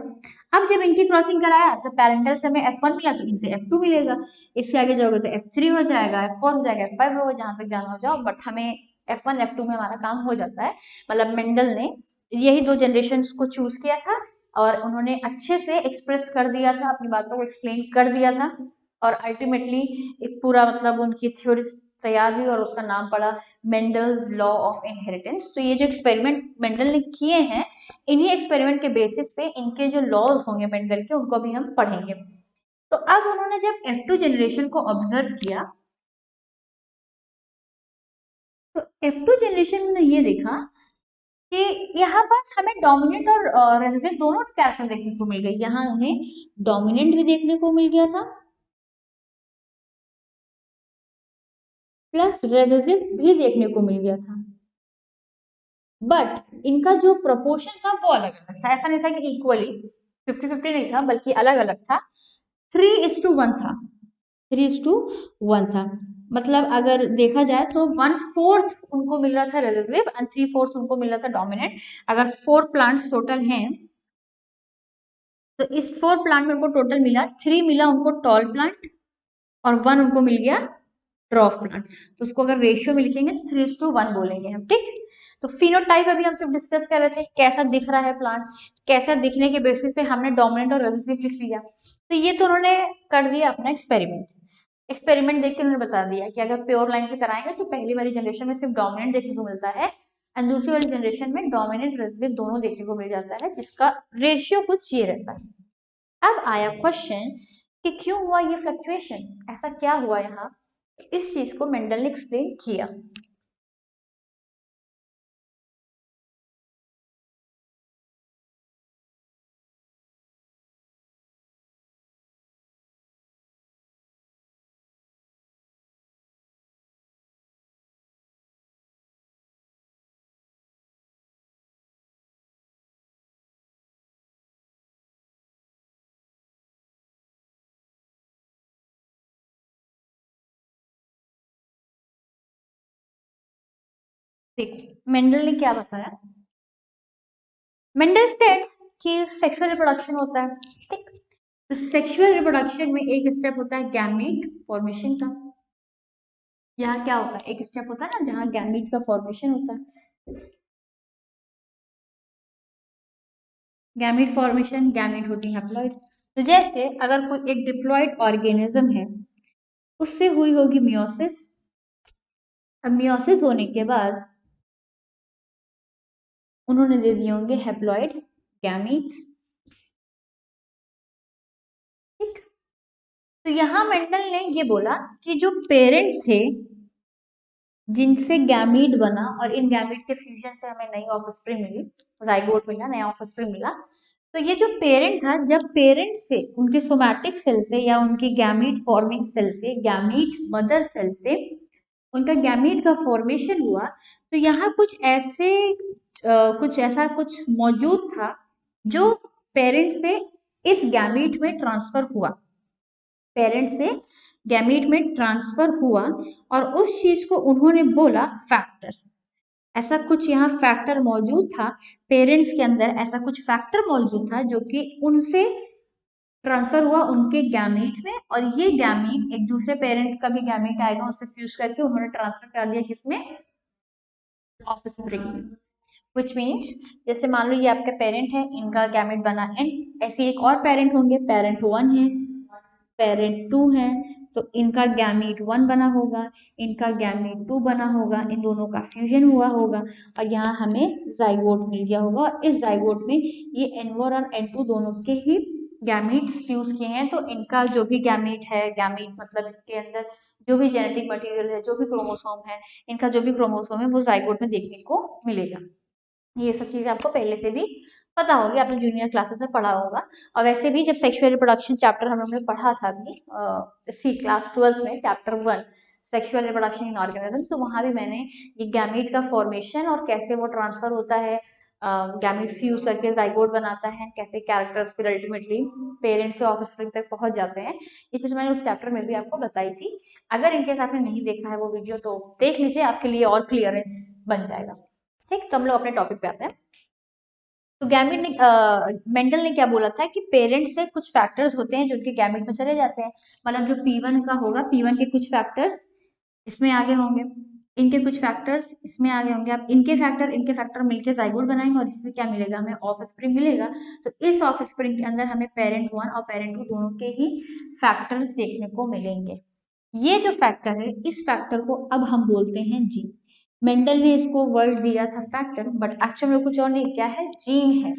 अब जब इनकी क्रॉसिंग कराया तो पैरेंटल से हमें F1 मिला तो इनसे F2 मिलेगा। इससे आगे जाओगे तो F3 हो जाएगा, F4 हो जाएगा, F5 होगा, जहां तक जाना हो जाओ, बट हमें F1 F2 में हमारा काम हो जाता है। मतलब मेंडल ने यही दो जनरेशन को चूज किया था और उन्होंने अच्छे से एक्सप्रेस कर दिया था, अपनी बातों को एक्सप्लेन कर दिया था, और अल्टीमेटली एक पूरा मतलब उनकी थ्योरी तैयार हुई और उसका नाम पड़ा मेंडल्स लॉ ऑफ इनहेरिटेंस। तो ये जो एक्सपेरिमेंट मेंडल ने किए हैं, इन्हीं एक्सपेरिमेंट के बेसिस पे इनके जो लॉज होंगे मेंडल के उनको भी हम पढ़ेंगे। तो अब उन्होंने जब F2 जनरेशन को ऑब्जर्व किया तो F2 जनरेशन में ये देखा कि यहाँ पास हमें डोमिनेंट और रेसिसिव दोनों कैरेक्टर देखने को मिल गई। यहाँ उन्हें डोमिनेंट भी देखने को मिल गया था प्लस रेसिसिव भी देखने को मिल गया था, बट इनका जो प्रोपोर्शन था वो अलग अलग था। ऐसा नहीं था कि इक्वली 50-50 नहीं था, बल्कि अलग अलग था। 3:1 था, 3:1 था। मतलब अगर देखा जाए तो 1/4 उनको मिल रहा था रेसिसिव एंड 3/4 उनको मिल रहा था डोमिनेंट। अगर 4 प्लांट्स टोटल हैं तो इस 4 प्लांट में उनको टोटल मिला 3 मिला उनको टॉल प्लांट और 1 उनको मिल गया ड्रॉफ प्लांट। तो उसको अगर रेशियो में लिखेंगे तो 3:1 बोलेंगे हम। ठीक, तो फिनोटाइप अभी हम सिर्फ डिस्कस कर रहे थे कैसा दिख रहा है प्लांट, कैसा दिखने के बेसिस पे हमने डोमिनेंट और रेसिसिव लिख लिया। तो ये तो उन्होंने कर दिया अपना एक्सपेरिमेंट। एक्सपेरिमेंट देख के उन्होंने बता दिया कि अगर प्योर लाइन से कराएंगे तो पहली वाली जनरेशन में सिर्फ डोमिनेंट देखने को मिलता है एंड दूसरी वाली जनरेशन में डोमिनेंट रेसिसिव दोनों देखने को मिल जाता है, जिसका रेशियो कुछ ये रहता है। अब आया क्वेश्चन कि क्यों हुआ ये फ्लक्चुएशन, ऐसा क्या हुआ यहाँ, इस चीज को मेंडल ने एक्सप्लेन किया। देखो मेंडल ने क्या बताया, मेंडल स्टेट कि सेक्सुअल रिप्रोडक्शन होता है। ठीक, तो सेक्सुअल रिप्रोडक्शन में एक स्टेप होता है गैमीट फॉर्मेशन का। यहाँ क्या होता है, एक स्टेप होता है ना जहाँ गैमीट का फॉर्मेशन होता है। गैमीट फॉर्मेशन, गैमीट होती है हैप्लॉइड। तो जैसे अगर कोई एक डिप्लॉइड ऑर्गेनिज्म है उससे हुई होगी मियोसिस। अब मियोसिस होने के बाद उन्होंने दे दिए होंगे हैप्लॉइड गैमीट्स। ठीक, तो यहाँ मेंडल ने ये बोला कि जो पेरेंट थे जिनसे गैमीट बना और इन गैमीट के फ्यूजन से हमें नई ऑफस्प्रिंग मिली, जाइगोट मिला, नया ऑफस्प्रिंग मिला। तो ये जो पेरेंट था, जब पेरेंट से उनके सोमैटिक सेल से या उनकी गैमीट फॉर्मिंग सेल से, गैमीट मदर सेल से उनका गैमीट का फॉर्मेशन हुआ, तो यहाँ कुछ ऐसे कुछ ऐसा कुछ मौजूद था जो पेरेंट से इस गैमीट में ट्रांसफर हुआ, पेरेंट से गैमीट में ट्रांसफर हुआ, और उस चीज को उन्होंने बोला फैक्टर। ऐसा कुछ यहाँ फैक्टर मौजूद था, पेरेंट्स के अंदर ऐसा कुछ फैक्टर मौजूद था जो कि उनसे ट्रांसफर हुआ उनके गैमीट में, और ये गैमीट एक दूसरे पेरेंट का भी गैमीट आएगा, उससे फ्यूज करके उन्होंने ट्रांसफर कर दिया किसमें, ऑफस्प्रिंग में। विच मीन्स जैसे मान लो ये आपका पेरेंट है, इनका गैमेट बना एन, ऐसे एक और पेरेंट होंगे, पेरेंट 1 है, पेरेंट 2 है, तो इनका गैमीट 1 बना होगा, इनका गैमीट 2 बना होगा, इन दोनों का फ्यूजन हुआ होगा, और यहाँ हमें जाइगोट मिल गया होगा, और इस जाइगोट में ये N1 और N2 दोनों के ही गैमीट्स फ्यूज किए हैं, तो इनका जो भी गैमीट है, गैमीट मतलब इनके अंदर जो भी जेनेटिक मटेरियल है, जो भी क्रोमोसोम है, इनका जो भी क्रोमोसोम है वो जाइगोट में देखने को मिलेगा। ये सब चीजें आपको पहले से भी पता होगी, आपने जूनियर क्लासेस में पढ़ा होगा। और वैसे भी जब सेक्सुअल रिप्रोडक्शन चैप्टर हम लोग ने पढ़ा था अभी सी क्लास 12 में, chapter 1 sexual reproduction in organism, तो वहां भी मैंने ये गैमीट का फॉर्मेशन और कैसे वो ट्रांसफर होता है, गैमीट फ्यूज करके जाइगोट बनाता है, कैसे कैरेक्टर्स फिर अल्टीमेटली पेरेंट से ऑफस्प्रिंग तक पहुंच जाते हैं, ये चीज मैंने उस चैप्टर में भी आपको बताई थी। अगर इनकेस आपने नहीं देखा है वो वीडियो तो देख लीजिए, आपके लिए और क्लियरेंस बन जाएगा। ठीक, तो हम लोग अपने टॉपिक पे आते हैं। तो गैमिट ने मेंडल ने क्या बोला था कि पेरेंट्स से कुछ फैक्टर्स होते हैं जो उनके गैमिट में चले जाते हैं, मतलब जो P1 का होगा, P1 के कुछ फैक्टर्स इसमें आगे होंगे, इनके कुछ फैक्टर्स इसमें आगे होंगे, अब इनके फैक्टर मिलके जाइगोट बनाएंगे, और इससे क्या मिलेगा, हमें ऑफ स्प्रिंग मिलेगा। तो इस ऑफ स्प्रिंग के अंदर हमें पेरेंट 1 और पेरेंट 2 दोनों के ही फैक्टर्स देखने को मिलेंगे। ये जो फैक्टर है, इस फैक्टर को अब हम बोलते हैं जीन। मेंडल ने इसको वर्ड दिया था फैक्टर, बट एक्चुअल में कुछ और नहीं, क्या है, जीन है।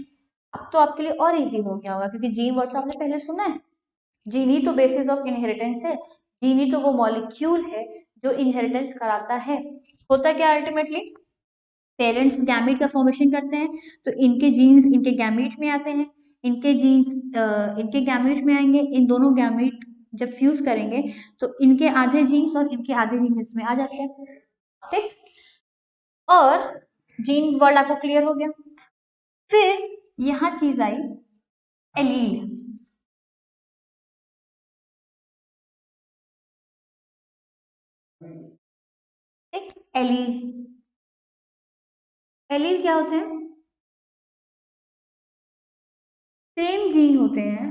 अब तो आपके लिए और इजी हो गया होगा, क्योंकि जीन वर्ड तो आपने पहले सुना है। जीन ही तो बेसिस ऑफ इनहेरिटेंस है, जीन ही तो वो मॉलिक्यूल है जो इनहेरिटेंस कराता है। होता क्या अल्टीमेटली, पेरेंट्स गैमीट का फॉर्मेशन करते हैं, तो इनके जीन्स इनके गैमीट में आते हैं, इनके जीन्स इनके गैमीट में आएंगे, इन दोनों गैमीट जब फ्यूज करेंगे तो इनके आधे जीन्स और इनके आधे जीन्स इसमें आ जाते हैं। ठीक, और जीन वर्ड आपको क्लियर हो गया। फिर यहां चीज आई एलील। ठीक, एलील, एलील क्या होते हैं, सेम जीन होते हैं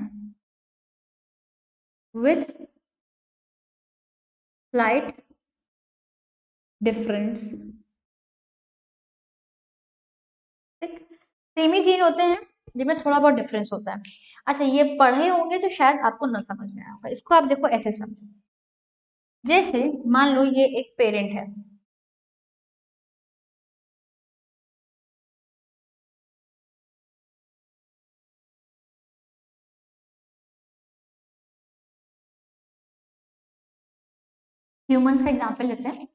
विथ स्लाइट डिफरेंस। ठीक, सेम ही जीन होते हैं जिनमें थोड़ा बहुत डिफरेंस होता है। अच्छा, ये पढ़े होंगे तो शायद आपको न समझ में आया होगा, इसको आप देखो ऐसे समझो, जैसे मान लो ये एक पेरेंट है, ह्यूमंस का एग्जांपल लेते हैं।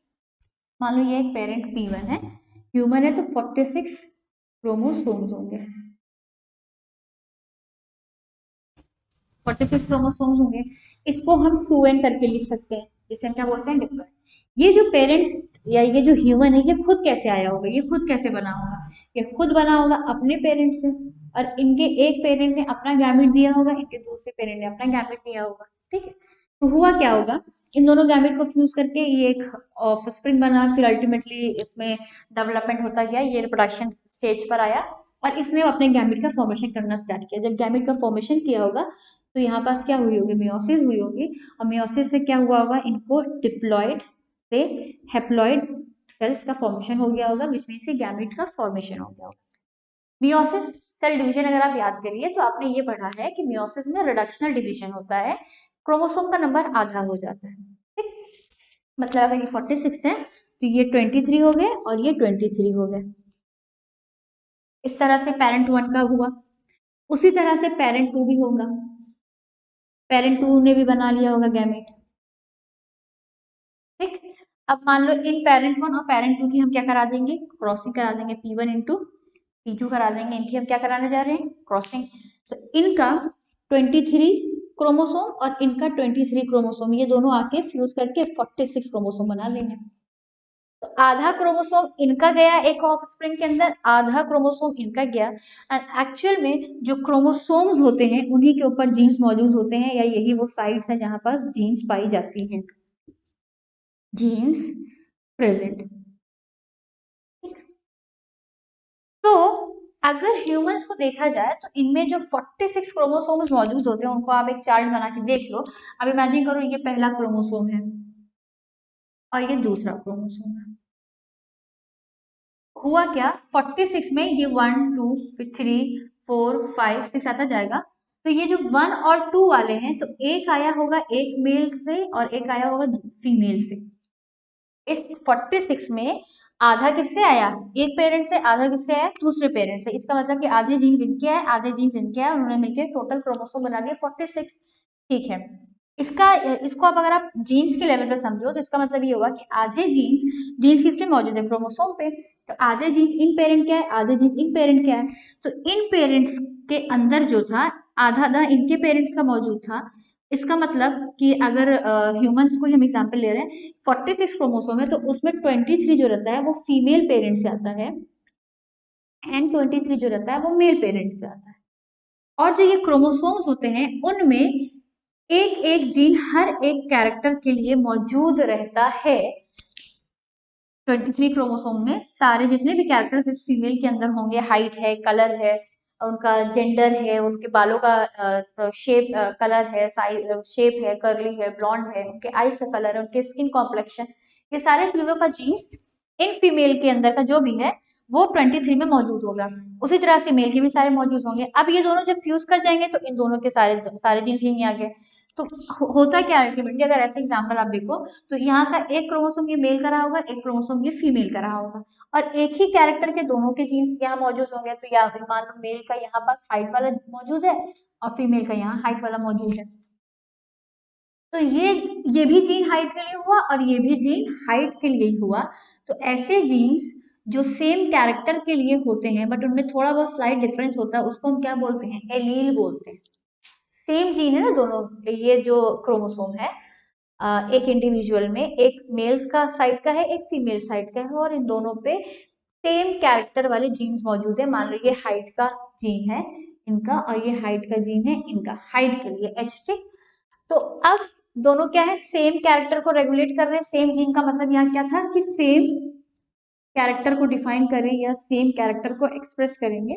मान लो ये एक पेरेंट P1 है, ह्यूमन है, तो 46 क्रोमोसोम्स होंगे, 46 क्रोमोसोम्स होंगे। इसको हम 2n करके लिख सकते हैं, जिसे हम क्या बोलते हैं, डिप्लॉय। ये जो पेरेंट या ये जो ह्यूमन है, ये खुद कैसे आया होगा, ये खुद कैसे बना होगा, ये खुद बना होगा अपने पेरेंट से, और इनके एक पेरेंट ने अपना गैमेट दिया होगा, इनके दूसरे पेरेंट ने अपना गैमेट दिया होगा। ठीक है, तो हुआ क्या होगा, इन दोनों गैमेट को फ्यूज करके ये एक ऑफस्प्रिंग बना, फिर अल्टीमेटली इसमें डेवलपमेंट होता गया, ये रिप्रोडक्शन स्टेज पर आया, और इसने अपने गैमेट का फॉर्मेशन करना स्टार्ट किया। जब गैमेट का फॉर्मेशन किया होगा तो यहाँ पास क्या हुई होगी, मियोसिस हुई होगी, और मियोसिस से क्या हुआ होगा, इनको डिप्लॉइड से हेप्लॉइड सेल्स का फॉर्मेशन हो गया होगा, विच मीन्स गैमेट का फॉर्मेशन हो गया होगा। मियोसिस सेल डिवीजन अगर आप याद करिए तो आपने ये पढ़ा है कि मियोसिस में रिडक्शनल डिवीजन होता है, क्रोमोसोम का नंबर आधा हो जाता है। ठीक, मतलब अगर ये 46 है तो ये 23 हो गए और ये 23 हो गए। इस तरह से पेरेंट 1 का हुआ, उसी तरह से पेरेंट 2 भी होगा, पेरेंट 2 ने भी बना लिया होगा गैमेट। ठीक, अब मान लो इन पेरेंट 1 और पेरेंट 2 की हम क्या करा देंगे, क्रॉसिंग करा देंगे, P1 इंटू P2 करा देंगे, इनकी हम क्या कराने जा रहे हैं, क्रॉसिंग। तो इनका 23 क्रोमोसोम और इनका 23 क्रोमोसोम, ये दोनों आके फ्यूज करके 46 क्रोमोसोम बना देंगे। तो आधा क्रोमोसोम इनका गया एक ऑफ स्प्रिंग के अंदर, आधा क्रोमोसोम इनका गया, एंड एक्चुअल में जो क्रोमोसोम्स होते हैं उन्हीं के ऊपर जीन्स मौजूद होते हैं, या यही वो साइट्स हैं जहां पास जीन्स पाई जाती हैं, जीन्स प्रेजेंट। तो अगर ह्यूमंस को देखा जाए तो इनमें जो 46 क्रोमोसोम्स मौजूद होते हैं उनको आप एक चार्ट बना के देख लो। अब इमेजिन करो ये पहला क्रोमोसोम है और ये दूसरा क्रोमोसोम है। हुआ क्या, 46 में ये 1 2 फिर 3 4 5 6 आता जाएगा। तो ये जो 1 और 2 वाले हैं तो एक आया होगा एक मेल से और एक आया होगा फीमेल से। इस 46 में आधा किससे आया, एक पेरेंट से, आधा किससे आया, दूसरे पेरेंट से। इसका मतलब कि आधे जीन्स इनके आए आधे जीन्स इनके आए, उन्होंने मिलकर टोटल क्रोमोसोम बना दिया 46। ठीक है, इसका इसको आप अगर आप जीन्स के लेवल पे समझो तो इसका मतलब ये होगा कि आधे जीन्स, जीन्स किस पे मौजूद है, क्रोमोसोम पे। तो आधे जीन्स इन पेरेंट के आए आधे जीन्स इन पेरेंट के आए। तो इन पेरेंट्स के अंदर जो था आधा आधा इनके पेरेंट्स का मौजूद था। इसका मतलब कि अगर ह्यूमंस को हम एग्जांपल ले रहे हैं, 46 क्रोमोसोम है तो उसमें 23 जो रहता है वो फीमेल पेरेंट से आता है एंड 23 जो रहता है वो मेल पेरेंट से आता है। और जो ये क्रोमोसोम्स होते हैं उनमें एक एक जीन हर एक कैरेक्टर के लिए मौजूद रहता है। 23 क्रोमोसोम में सारे जितने भी कैरेक्टर्स इस फीमेल के अंदर होंगे, हाइट है, कलर है, उनका जेंडर है, उनके बालों का शेप, कलर है, साइज शेप है, कर्ली है, ब्लॉन्ड है, उनके आईज का कलर है, उनके स्किन कॉम्प्लेक्शन, ये सारे चीजों का जीन्स इन फीमेल के अंदर का जो भी है वो 23 में मौजूद होगा। उसी तरह से मेल के भी सारे मौजूद होंगे। अब ये दोनों जब फ्यूज कर जाएंगे तो इन दोनों के सारे सारे जीन्स यहीं आ गए। तो होता क्या अल्टीमेटली, अगर ऐसे एग्जाम्पल आप देखो तो यहाँ का एक क्रोमोसोम ये मेल का रहा होगा, एक क्रोमोसोम ये फीमेल का रहा होगा, और एक ही कैरेक्टर के दोनों के जीन्स यहाँ मौजूद होंगे। तो या फिर मान लो मेल का यहाँ पास हाइट वाला मौजूद है और फीमेल का यहाँ हाइट वाला मौजूद है। तो ये भी जीन हाइट के लिए हुआ और ये भी जीन हाइट के लिए ही हुआ। तो ऐसे जीन्स जो सेम कैरेक्टर के लिए होते हैं बट उनमें थोड़ा बहुत स्लाइट डिफरेंस होता है उसको हम क्या बोलते हैं, एलील बोलते हैं। सेम जीन है ना दोनों, ये जो क्रोमोसोम है एक इंडिविजुअल में एक मेल का साइड का है एक फीमेल साइड का है, और इन दोनों पे सेम कैरेक्टर वाले जीन्स मौजूद है। मान लो ये हाइट का जीन है इनका और ये हाइट का जीन है इनका, हाइट के लिए एच। ठीक, तो अब दोनों क्या है, सेम कैरेक्टर को रेगुलेट कर रहे हैं। सेम जीन का मतलब यहाँ क्या था कि सेम कैरेक्टर को डिफाइन करें या सेम कैरेक्टर को एक्सप्रेस करेंगे।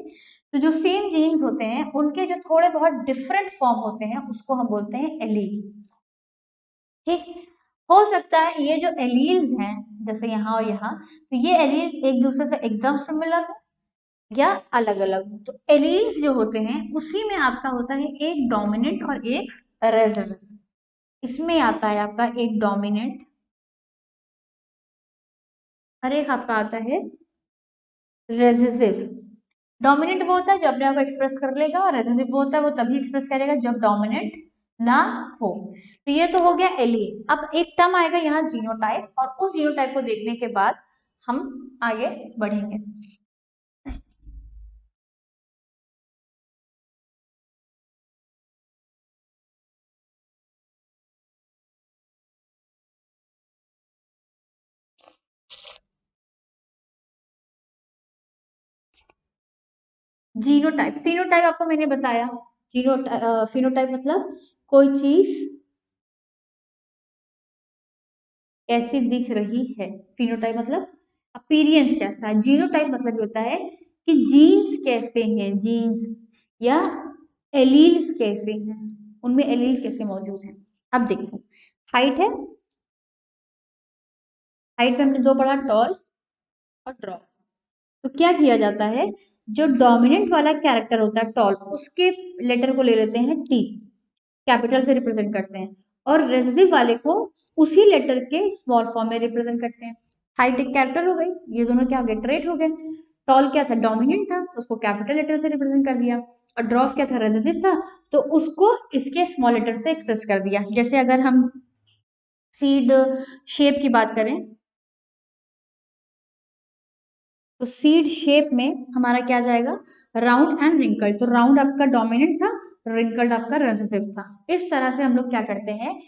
तो जो सेम जीन्स होते हैं उनके जो थोड़े बहुत डिफरेंट फॉर्म होते हैं उसको हम बोलते हैं एलील। ठीक, हो सकता है ये जो एलील्स हैं जैसे यहाँ और यहाँ, तो ये एलील्स एक दूसरे से एकदम सिमिलर हो या अलग अलग हो। तो एलील्स जो होते हैं उसी में आपका होता है एक डोमिनेंट और एक रेसेसिव। इसमें आता है आपका एक डोमिनेंट और एक आपका आता है रेसेसिव। डोमिनेंट वो होता है जो अपने आप को एक्सप्रेस कर लेगा और रेसेसिव वो होता है वो तभी एक्सप्रेस करेगा जब डोमिनेंट ना हो। तो ये तो हो गया एलील। अब एक टर्म आएगा यहाँ जीनोटाइप, और उस जीनोटाइप को देखने के बाद हम आगे बढ़ेंगे। जीनोटाइप, फिनोटाइप आपको मैंने बताया। जीनो फिनोटाइप मतलब कोई चीज कैसी दिख रही है, फिनोटाइप मतलब अपीरियंस कैसा है। जीनोटाइप मतलब ये होता है कि जीन्स कैसे हैं, जीन्स या एलील्स कैसे हैं, उनमें एलील्स कैसे मौजूद हैं। अब देखो हाइट है, हाइट पे हमने दो पढ़ा, टॉल और ड्रॉप। तो क्या किया जाता है, जो डोमिनेंट वाला कैरेक्टर होता है टॉल उसके लेटर को ले लेते हैं टी, कैपिटल से रिप्रेजेंट करते हैं, और रेसिसिव वाले को उसी लेटर के स्मॉल फॉर्म में रिप्रेजेंट करते हैं। हाइट एक कैरेक्टर हो गई, ये दोनों क्या हो गए, ट्रेट हो गए। टॉल क्या था, डोमिनेंट था तो उसको कैपिटल लेटर से रिप्रेजेंट कर दिया, और ड्रॉफ क्या था, रेसिसिव था तो उसको इसके स्मॉल लेटर से एक्सप्रेस कर दिया। जैसे अगर हम सीड शेप की बात करें तो सीड शेप में हमारा क्या जाएगा, राउंड एंड रिंकल्ड। तो राउंड आपका डोमिनेंट था, रिंकल्ड आपका रेसेसिव था। इस तरह से हम लोग क्या करते हैं,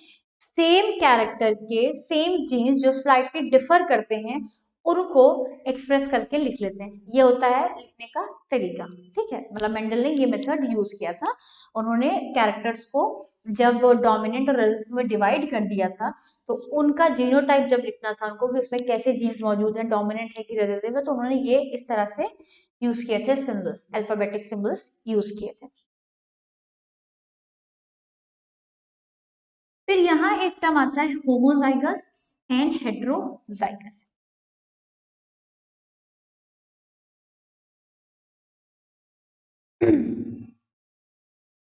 सेम कैरेक्टर के सेम जीन्स जो स्लाइटली डिफर करते हैं उनको एक्सप्रेस करके लिख लेते हैं। ये होता है लिखने का तरीका। ठीक है, मतलब मेंडल ने ये मेथड यूज किया था। उन्होंने कैरेक्टर्स को जब डोमिनेंट और रेसिसिव में डिवाइड कर दिया था तो उनका जीनोटाइप जब लिखना था उनको कि उसमें कैसे जीन्स मौजूद हैं, डोमिनेंट है कि रेसेसिव है, तो उन्होंने ये इस तरह से यूज किए थे, सिंबल्स, अल्फाबेटिक सिंबल्स यूज किए थे। फिर यहाँ एक टर्म आता है होमोजाइगस एंड हेट्रोजाइगस।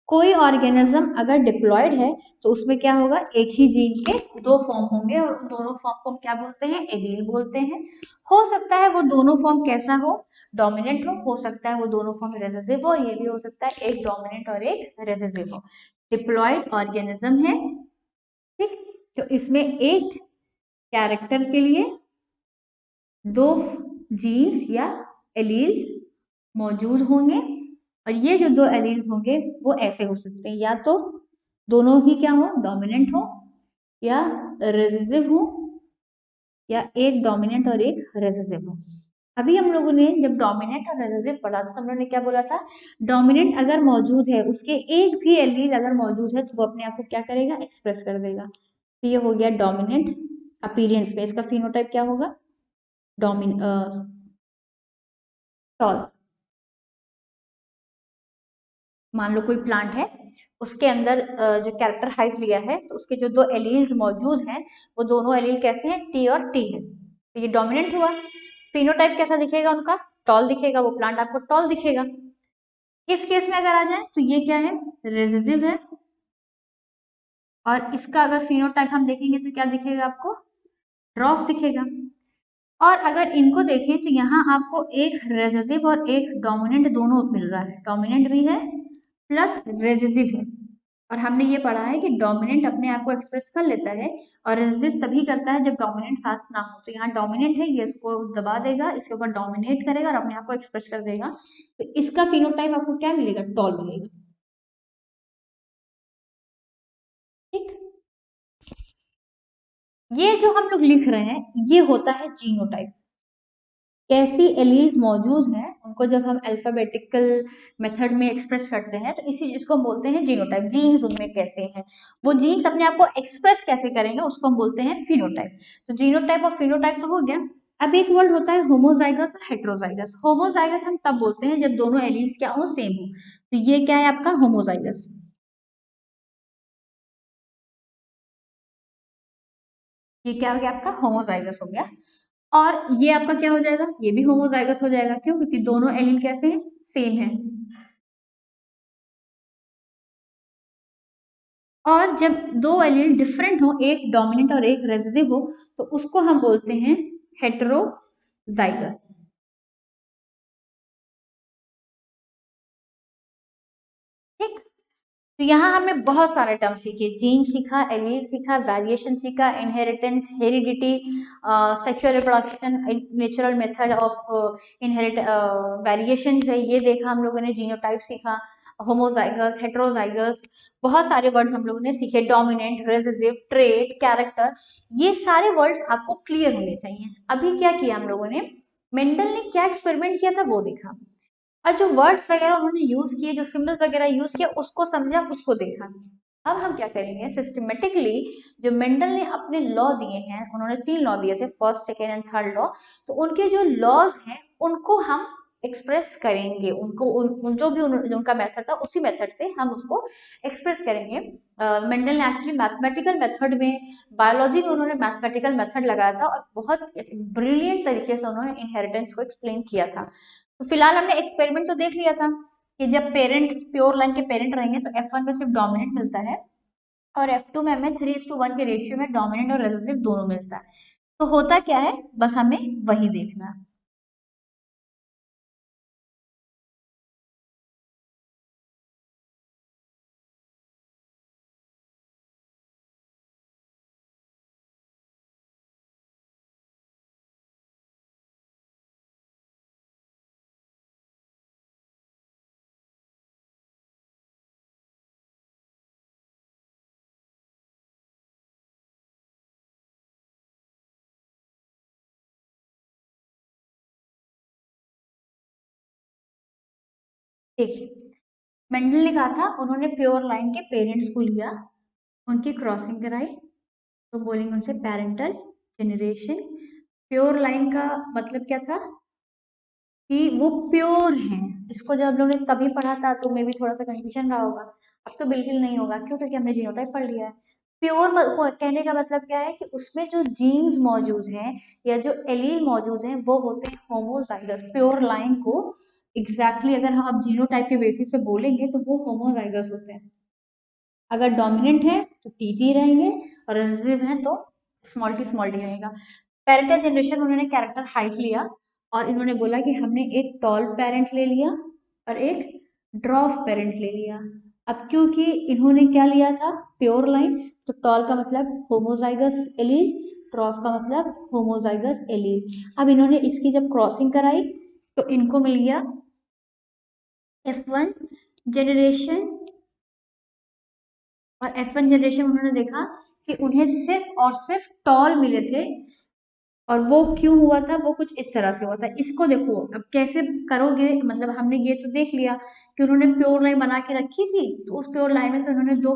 कोई ऑर्गेनिज्म अगर डिप्लॉयड है तो उसमें क्या होगा, एक ही जीन के दो फॉर्म होंगे और उन दोनों फॉर्म को हम क्या बोलते हैं, एलील बोलते हैं। हो सकता है वो दोनों फॉर्म कैसा डोमिनेंट हो सकता है वो दोनों फॉर्म रेसेसिव हो, और ये भी हो सकता है एक डोमिनेंट और एक रेसेसिव हो। डिप्लॉयड ऑर्गेनिज्म है, ठीक, तो इसमें एक कैरेक्टर के लिए दो जीन्स या एलील्स मौजूद होंगे, और ये जो दो एलील्स होंगे वो ऐसे हो सकते हैं, या तो दोनों ही क्या हो, डोमिनेंट हो या रेसेसिव हो, या एक डोमिनेंट और एक रेसेसिव हो। अभी हम लोगों ने जब डोमिनेंट और रेसेसिव पढ़ा था तो हम लोगों ने क्या बोला था, डोमिनेंट अगर मौजूद है, उसके एक भी एलील अगर मौजूद है तो वो अपने आप को क्या करेगा, एक्सप्रेस कर देगा। तो ये हो गया डोमिनेंट अपीयरेंस में, इसका फिनोटाइप क्या होगा, डोमिन टॉल। मान लो कोई प्लांट है, उसके अंदर जो कैरेक्टर हाइट लिया है तो उसके जो दो एलील्स मौजूद हैं वो दोनों एलील कैसे हैं, टी और टी है, तो ये डोमिनेंट हुआ। फिनोटाइप कैसा दिखेगा उनका, टॉल दिखेगा, वो प्लांट आपको टॉल दिखेगा। इस केस में अगर आ जाए तो ये क्या है, रेसेसिव है, और इसका अगर फिनोटाइप हम देखेंगे तो क्या दिखेगा आपको, ड्रॉफ दिखेगा। और अगर इनको देखें तो यहाँ आपको एक रेसेसिव और एक डोमिनेंट दोनों मिल रहा है, डोमिनेंट भी है प्लस रेसेसिव है। और हमने ये पढ़ा है कि डोमिनेंट अपने आप को एक्सप्रेस कर लेता है और रेसेसिव तभी करता है जब डोमिनेंट साथ ना हो। तो यहाँ डोमिनेंट है, ये इसको दबा देगा, इसके ऊपर डोमिनेट करेगा और अपने आप को एक्सप्रेस कर देगा, तो इसका फिनोटाइप आपको क्या मिलेगा, टॉल मिलेगा, ठीक। ये जो हम लोग लिख रहे हैं ये होता है जीनोटाइप। कैसी एलील्स मौजूद हैं उनको जब हम अल्फाबेटिकल मेथड में एक्सप्रेस करते हैं तो इसी चीज को हम बोलते हैं जीनोटाइप। जीन्स उनमें कैसे हैं, वो जीन्स अपने आप को एक्सप्रेस कैसे करेंगे उसको हम बोलते हैं फिनोटाइप। तो जीनोटाइप और फिनोटाइप तो हो गया। अब एक वर्ड होता है होमोजाइगस और हेट्रोजाइगस। होमोजाइगस हम तब बोलते हैं जब दोनों एलील्स क्या हो, सेम हो। तो ये क्या है आपका होमोजाइगस, ये क्या हो गया आपका होमोजाइगस हो गया। और ये आपका क्या हो जाएगा, ये भी होमोजाइगस हो जाएगा, क्यों, क्योंकि दोनों एलील कैसे हैं, सेम है। और जब दो एलील डिफरेंट हो, एक डोमिनेंट और एक रेसेसिव हो, तो उसको हम बोलते हैं हेटेरोजाइगस, ठीक। तो यहाँ हमने बहुत सारे टर्म सीखे, जीन सीखा, एलील सीखा, वेरिएशन सीखा, inheritance, heredity, sexual reproduction, natural method of inherit variation है, ये देखा हम लोगों ने, जीनोटाइप सीखा, होमोजाइगस, हेट्रोजाइगस, बहुत सारे वर्ड्स हम लोगों ने सीखे, डोमिनेंट, रेसेसिव, ट्रेट, कैरेक्टर, ये सारे वर्ड्स आपको क्लियर होने चाहिए। अभी क्या किया हम लोगों ने, मेंडल ने क्या एक्सपेरिमेंट किया था वो देखा, और जो वर्ड्स वगैरह उन्होंने यूज किए, जो सिम्बल्स वगैरह यूज किया उसको समझा, उसको देखा। अब हम क्या करेंगे, सिस्टमेटिकली जो मेंडल ने अपने लॉ दिए हैं, उन्होंने 3 लॉ दिए थे, first, second and third law, तो उनके जो लॉज हैं उनको हम एक्सप्रेस करेंगे, उनको जो भी उनका मेथड था उसी मेथड से हम उसको एक्सप्रेस करेंगे। मेंडल ने एक्चुअली मैथमेटिकल मेथड में, बायोलॉजी में उन्होंने मैथमेटिकल मेथड लगाया था और बहुत ब्रिलियंट तरीके से उन्होंने इनहेरिटेंस को एक्सप्लेन किया था। तो फिलहाल हमने एक्सपेरिमेंट तो देख लिया था कि जब पेरेंट प्योर लाइन के पेरेंट रहेंगे तो F1 में सिर्फ डोमिनेंट मिलता है, और F2 में हमें 3:1 के रेशियो में डोमिनेंट और रेसेसिव दोनों मिलता है। तो होता क्या है, बस हमें वही देखना है। देखिए, मेंडल ने कहा था, उन्होंने प्योर लाइन के पेरेंट्स को लिया, उनकी क्रॉसिंग कराई, तो बोलेंगे उनसे पेरेंटल जेनरेशन। प्योर लाइन का मतलब क्या था, कि वो प्योर हैं। इसको जब हम लोगों ने तभी पढ़ा था तो मे भी थोड़ा सा कंफ्यूजन रहा होगा, अब तो बिल्कुल नहीं होगा। क्यों? क्योंकि हमने जीनोटाइप पढ़ लिया है। प्योर कहने का मतलब क्या है कि उसमें जो जीन्स मौजूद हैं या जो एलील मौजूद हैं वो होते हैं होमोजाइगस। प्योर लाइन को एग्जैक्टली अगर हम अब जीनोटाइप के बेसिस पे बोलेंगे तो वो होमोजाइगस होते हैं। अगर डोमिनेंट है तो टीटी रहेंगे और रिसेसिव है तो स्मॉल टी रहेगा। पेरेंटल जनरेशन उन्होंने कैरेक्टर हाइट लिया और इन्होंने बोला कि हमने एक टॉल पेरेंट ले लिया और एक ड्रॉफ पेरेंट ले लिया। अब क्योंकि इन्होंने क्या लिया था, प्योर लाइन, तो टॉल का मतलब होमोजाइगस एलील, ड्रॉफ का मतलब होमोजाइगस एलील। अब इन्होंने इसकी जब क्रॉसिंग कराई तो इनको मिल गया F1 जनरेशन। और F1 जनरेशन उन्होंने देखा कि उन्हें सिर्फ और सिर्फ टॉल मिले थे। और वो क्यों हुआ था, वो कुछ इस तरह से हुआ था। इसको देखो अब कैसे करोगे, मतलब हमने ये तो देख लिया कि उन्होंने प्योर लाइन बना के रखी थी, तो उस प्योर लाइन में से उन्होंने दो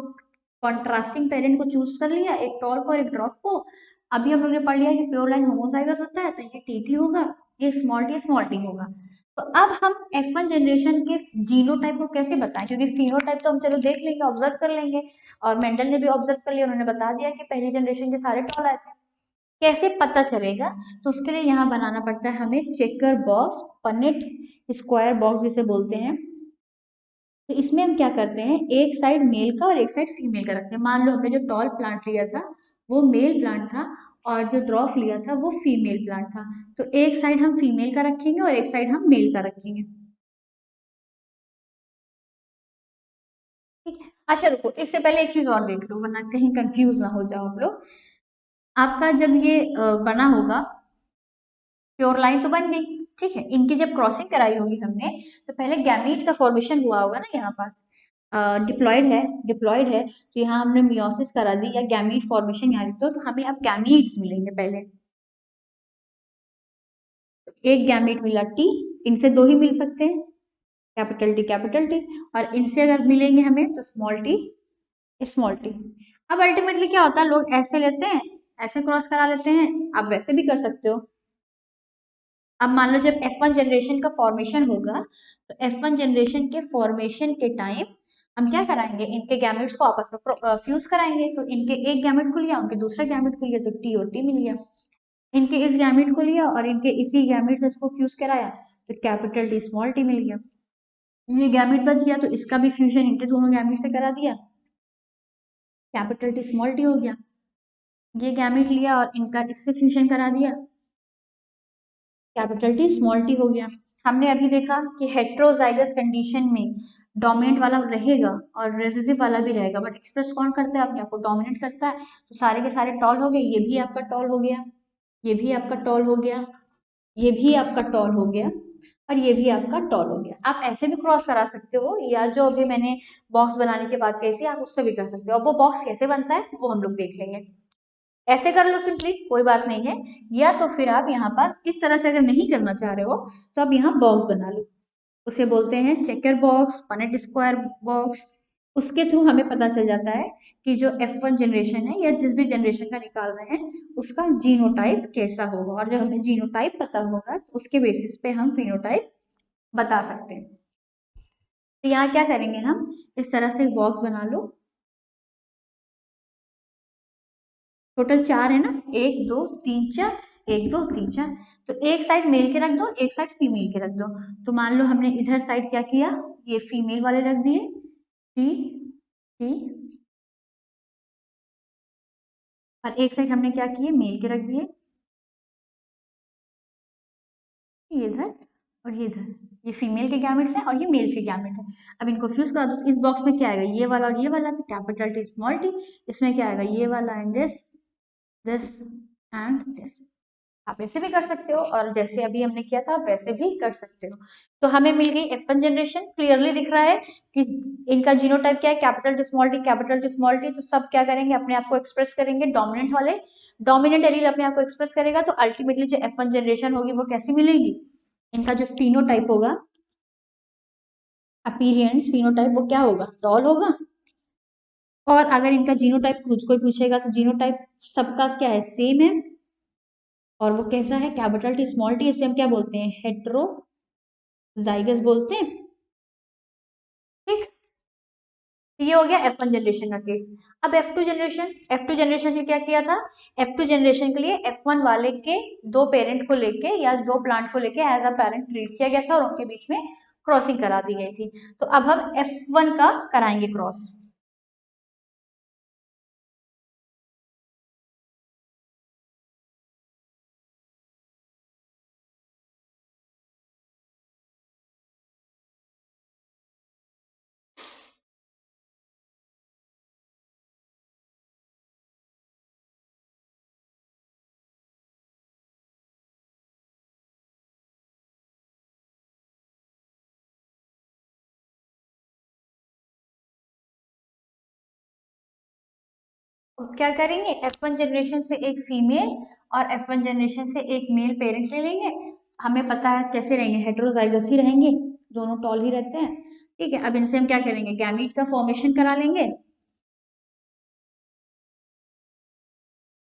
कॉन्ट्रास्टिंग पेरेंट को चूज कर लिया, एक टॉल को और एक ड्रॉप को। अभी हम लोग ने पढ़ लिया कि प्योर लाइन होमोजाइगस होता है, तो ये टीटी होगा, ये स्मॉल टी होगा। तो अब हम F1 जनरेशन के जीनोटाइप को कैसे बताएं, क्योंकि फिनोटाइप तो हम चलो देख लेंगे, ऑब्जर्व कर लेंगे, और मेंडल ने भी ऑब्जर्व कर लिया, उन्होंने बता दिया कि पहली जनरेशन के सारे टॉल आए थे। कैसे पता चलेगा? तो उसके लिए यहाँ बनाना पड़ता है हमें checker box, Punnett square box जिसे बोलते हैं। तो इसमें हम क्या करते हैं, एक साइड मेल का और एक साइड फीमेल का रखते हैं। मान लो हमने जो टॉल प्लांट लिया था वो मेल प्लांट था और जो ड्रॉफ लिया था वो फीमेल प्लांट था, तो एक साइड हम फीमेल का रखेंगे और एक साइड हम मेल का रखेंगे। ठीक है। अच्छा रुको, इससे पहले एक चीज और देख लो वरना कहीं कंफ्यूज ना हो जाओ आप लोग। आपका जब ये बना होगा, प्योर लाइन तो बन गई, ठीक है, इनकी जब क्रॉसिंग कराई होगी हमने, तो पहले गैमीट का फॉर्मेशन हुआ होगा ना यहाँ पास। डिप्लॉयड है तो यहाँ हमने मियोसिस करा दी या गैमीट फॉर्मेशन यहाँ लिख दो, तो हमें अब गैमीट्स मिलेंगे पहले। एक गैमीट मिला टी, इनसे दो ही मिल सकते हैं, कैपिटल टी, और इनसे अगर मिलेंगे हमें तो स्मॉल टी। अब अल्टीमेटली क्या होता है, लोग ऐसे लेते हैं, ऐसे क्रॉस करा लेते हैं, आप वैसे भी कर सकते हो। अब मान लो जब F1 जनरेशन का फॉर्मेशन होगा, तो F1 जनरेशन के फॉर्मेशन के टाइम हम क्या कराएंगे, इनके गैमेट्स को आपस में फ्यूज कराएंगे। तो इनके एक गैमेट को लिया, उनके दूसरा गैमेट को लिया, तो टी और टी मिल गया। इनके इस गैमेट को लिया और इनके इसी गैमेट से इसको फ्यूज कराया, तो कैपिटल टी स्मॉल टी मिल गया। ये गैमेट बच गया तो इसका भी फ्यूजन इनके दोनों गैमेट से करा दिया, कैपिटल टी स्मॉल टी हो गया। ये गैमेट लिया और इनका इससे फ्यूजन करा दिया, कैपिटल टी स्मॉल टी हो गया। हमने अभी देखा कि हेट्रोजाइगस कंडीशन में डोमिनेंट वाला रहेगा और रेसेसिव वाला भी रहेगा, बट एक्सप्रेस कौन करता है अपने आप को, डोमिनेंट करता है। तो सारे के सारे टॉल हो गए, ये भी आपका टॉल हो गया, ये भी आपका टॉल हो गया, ये भी आपका टॉल हो गया, और ये भी आपका टॉल हो गया। आप ऐसे भी क्रॉस करा सकते हो, या जो अभी मैंने बॉक्स बनाने की बात कही थी आप उससे भी कर सकते हो। अब वो बॉक्स कैसे बनता है वो हम लोग देख लेंगे। ऐसे कर लो सिंपली, कोई बात नहीं है, या तो फिर आप यहाँ पास इस तरह से अगर नहीं करना चाह रहे हो तो आप यहाँ बॉक्स बना लो, उसे बोलते हैं checker box, Punnett square box. उसके थ्रू हमें पता चल जाता है कि जो F1 जनरेशन है या जिस भी जनरेशन का निकाल रहे हैं उसका जीनोटाइप कैसा होगा, और जब हमें जीनोटाइप पता होगा तो उसके बेसिस पे हम फिनोटाइप बता सकते हैं। तो यहाँ क्या करेंगे, हम इस तरह से एक बॉक्स बना लो। टोटल चार है ना, एक दो तीन चार, एक दो तीन चार। तो एक साइड मेल के रख दो, एक साइड फीमेल के रख दो। तो मान लो हमने इधर साइड क्या किया, ये फीमेल वाले रख दिए, टी टी, और एक साइड हमने क्या किए, मेल के रख दिए, ये इधर और ये इधर। ये फीमेल के गैमेट्स हैं और ये मेल के गैमेट है। अब इनको फ्यूज करा दो, तो इस बॉक्स में क्या आएगा, ये वाला और ये वाला, तो कैपिटल टी स्मॉल टी। इसमें क्या आएगा, ये वाला एंड दिस एंड दिस। आप ऐसे भी कर सकते हो और जैसे अभी हमने किया था वैसे भी कर सकते हो। तो हमें मिल गई F1 जनरेशन, क्लियरली दिख रहा है कि इनका जीनोटाइप क्या है, capital T small T, capital T small T. तो सब क्या करेंगे, अपने आप को एक्सप्रेस करेंगे, डोमिनेंट वाले, डोमिनेंट एलील अपने आप को एक्सप्रेस करेगा। तो अल्टीमेटली जो F1 जनरेशन होगी वो कैसी मिलेगी, इनका जो फिनोटाइप होगा, अपीरियंस फिनोटाइप, वो क्या होगा, टॉल होगा। और अगर इनका जीनोटाइप कोई पूछेगा तो जीनोटाइप सबका क्या है, सेम है, और वो कैसा है, कैपिटल टी स्मॉल टी। इसे हम क्या बोलते हैं, हेट्रो जाइगस बोलते हैं। ठीक, तो ये हो गया F1 जनरेशन का केस। अब F2 जनरेशन के क्या किया था, F2 जनरेशन के लिए F1 वाले के दो पेरेंट को लेके या दो प्लांट को लेके एज अ पेरेंट ट्रीट किया गया था और उनके बीच में क्रॉसिंग करा दी गई थी। तो अब हम F1 का कराएंगे क्रॉस। अब क्या करेंगे, F1 जनरेशन से एक फीमेल और F1 जनरेशन से एक मेल पेरेंट ले लेंगे। हमें पता है कैसे रहेंगे, हेटेरोजाइगस ही रहेंगे, दोनों टॉल ही रहते हैं। ठीक है, अब इनसे हम क्या करेंगे, गैमीट का फॉर्मेशन करा लेंगे,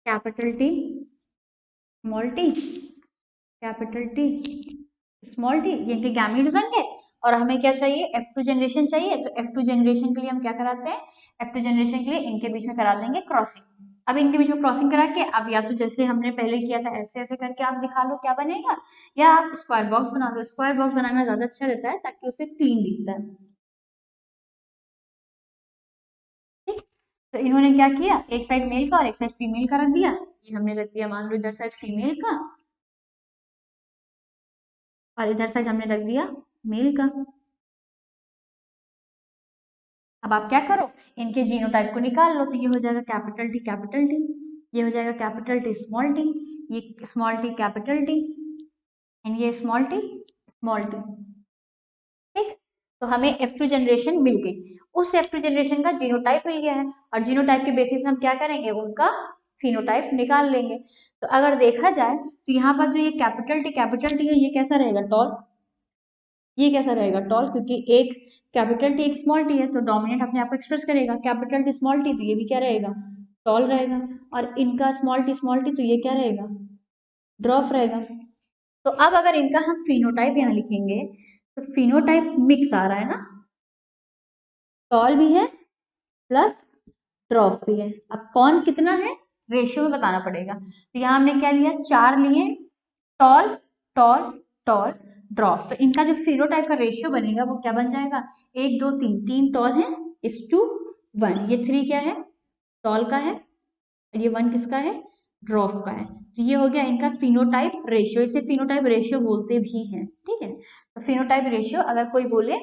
capital T small T, capital T small T, ये इनके गैमीट्स बन गए। और हमें क्या चाहिए, F2 जनरेशन चाहिए। तो F2 जनरेशन के लिए हम क्या कराते हैं, F2 जनरेशन के लिए इनके बीच में करा देंगे क्रॉसिंग। अब इनके बीच में क्रॉसिंग करा के अब या तो जैसे हमने पहले किया था ऐसे ऐसे करके आप दिखा लो क्या बनेगा, या आप स्क्वायर बॉक्स बना लो। स्क्वायर बॉक्स बनाना ज्यादा अच्छा रहता है ताकि उसे क्लीन दिखता है। ठीक, तो इन्होंने क्या किया, एक साइड मेल का और एक साइड फीमेल का रख दिया। ये हमने रख दिया, मान लो इधर साइड फीमेल का और इधर साइड हमने रख दिया मेल का। अब आप क्या करो, इनके जीनोटाइप को निकाल लो। तो ये हो जाएगा कैपिटल टी, ये हो जाएगा कैपिटल टी स्मॉल टी, ये small T capital T, and ये स्मॉल टी स्मॉल टी। ठीक, तो हमें F2 जनरेशन मिल गई। उस F2 जनरेशन का जीनोटाइप मिल गया है और जीनोटाइप के बेसिस हम क्या करेंगे, उनका फिनोटाइप निकाल लेंगे। तो अगर देखा जाए तो यहाँ पर जो ये कैपिटल टी है, ये कैसा रहेगा, टॉल। ये कैसा रहेगा, टॉल, क्योंकि एक कैपिटल टी एक स्मॉल टी है तो डोमिनेंट अपने आप को एक्सप्रेस करेगा। कैपिटल टी स्मॉल टी, तो ये भी क्या रहेगा, टॉल रहेगा। और इनका स्मॉल टी तो ये क्या रहेगा, ड्रॉफ रहेगा। तो अब अगर इनका हम फिनोटाइप यहाँ लिखेंगे तो फिनोटाइप मिक्स आ रहा है ना, टॉल भी है प्लस ड्रॉफ भी है। अब कौन कितना है, रेशियो में बताना पड़ेगा। तो यहाँ हमने क्या लिया, चार लिए, टॉल टॉल टॉल ड्रॉफ। तो इनका जो फिनोटाइप का रेशियो बनेगा वो क्या बन जाएगा, एक दो तीन, तीन टॉल है इस टू वन, ये थ्री क्या है, टॉल का है, और ये वन किसका है, ड्रॉफ का है। तो ये हो गया इनका फिनोटाइप रेशियो, इसे फिनोटाइप रेशियो बोलते भी हैं। ठीक है, तो फिनोटाइप रेशियो अगर कोई बोले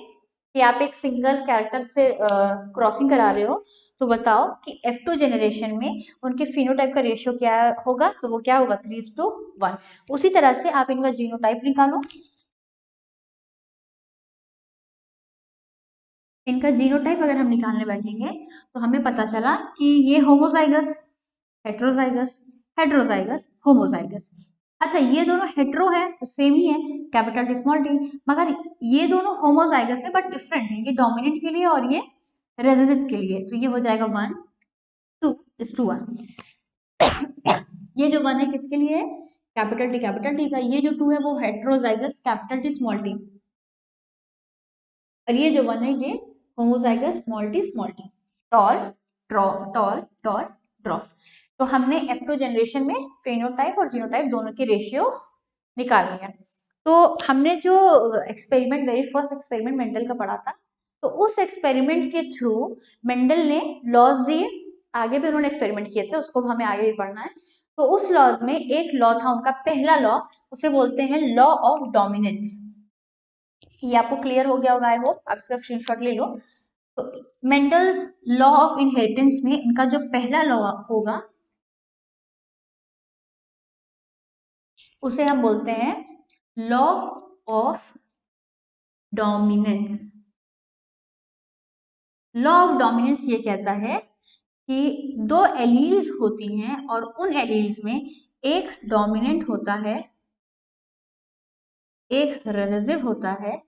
कि आप एक सिंगल कैरेक्टर से क्रॉसिंग करा रहे हो तो बताओ कि F2 जनरेशन में उनके फिनोटाइप का रेशियो क्या होगा, तो वो क्या होगा 3:1। उसी तरह से आप इनका जीनोटाइप निकालो। इनका जीनोटाइप अगर हम निकालने बैठेंगे तो हमें पता चला कि ये होमोजाइगस, हेट्रोजाइगस, हेट्रोजाइगस, होमोजाइगस। अच्छा, ये दोनों हेट्रो है तो सेम ही है, कैपिटल टी स्मॉल टी, मगर ये दोनों होमोजाइगस है बट डिफरेंट है, ये डोमिनेंट के लिए और ये रेसेसिव के लिए। तो ये हो जाएगा 1:2:1। ये जो 1 है किसके लिए है, कैपिटल टी का, ये जो 2 है वो heterozygous capital T small T, और ये जो 1 है ये homozygous small T. Toll toll toll ड्रॉफ। तो हमने F2 जनरेशन में फेनोटाइप और जीनोटाइप दोनों के रेशियोस निकाल लिया। तो हमने जो experiment, very first experiment Mendel का पढ़ा था, तो उस एक्सपेरिमेंट के थ्रू मेंडल ने लॉज दिए। आगे भी उन्होंने एक्सपेरिमेंट किए थे, उसको हमें आगे भी पढ़ना है। तो उस लॉज में एक लॉ था उनका, पहला लॉ, उसे बोलते हैं लॉ ऑफ डोमिनेंस। ये आपको क्लियर हो गया होगा, आई होप। आप इसका स्क्रीनशॉट ले लो। तो मेंडल्स लॉ ऑफ इनहेरिटेंस में इनका जो पहला लॉ होगा उसे हम बोलते हैं law of dominance. Law of dominance ये कहता है कि दो एलील्स होती हैं और उन एलील्स में एक डोमिनेंट होता है, एक रिसेसिव होता है।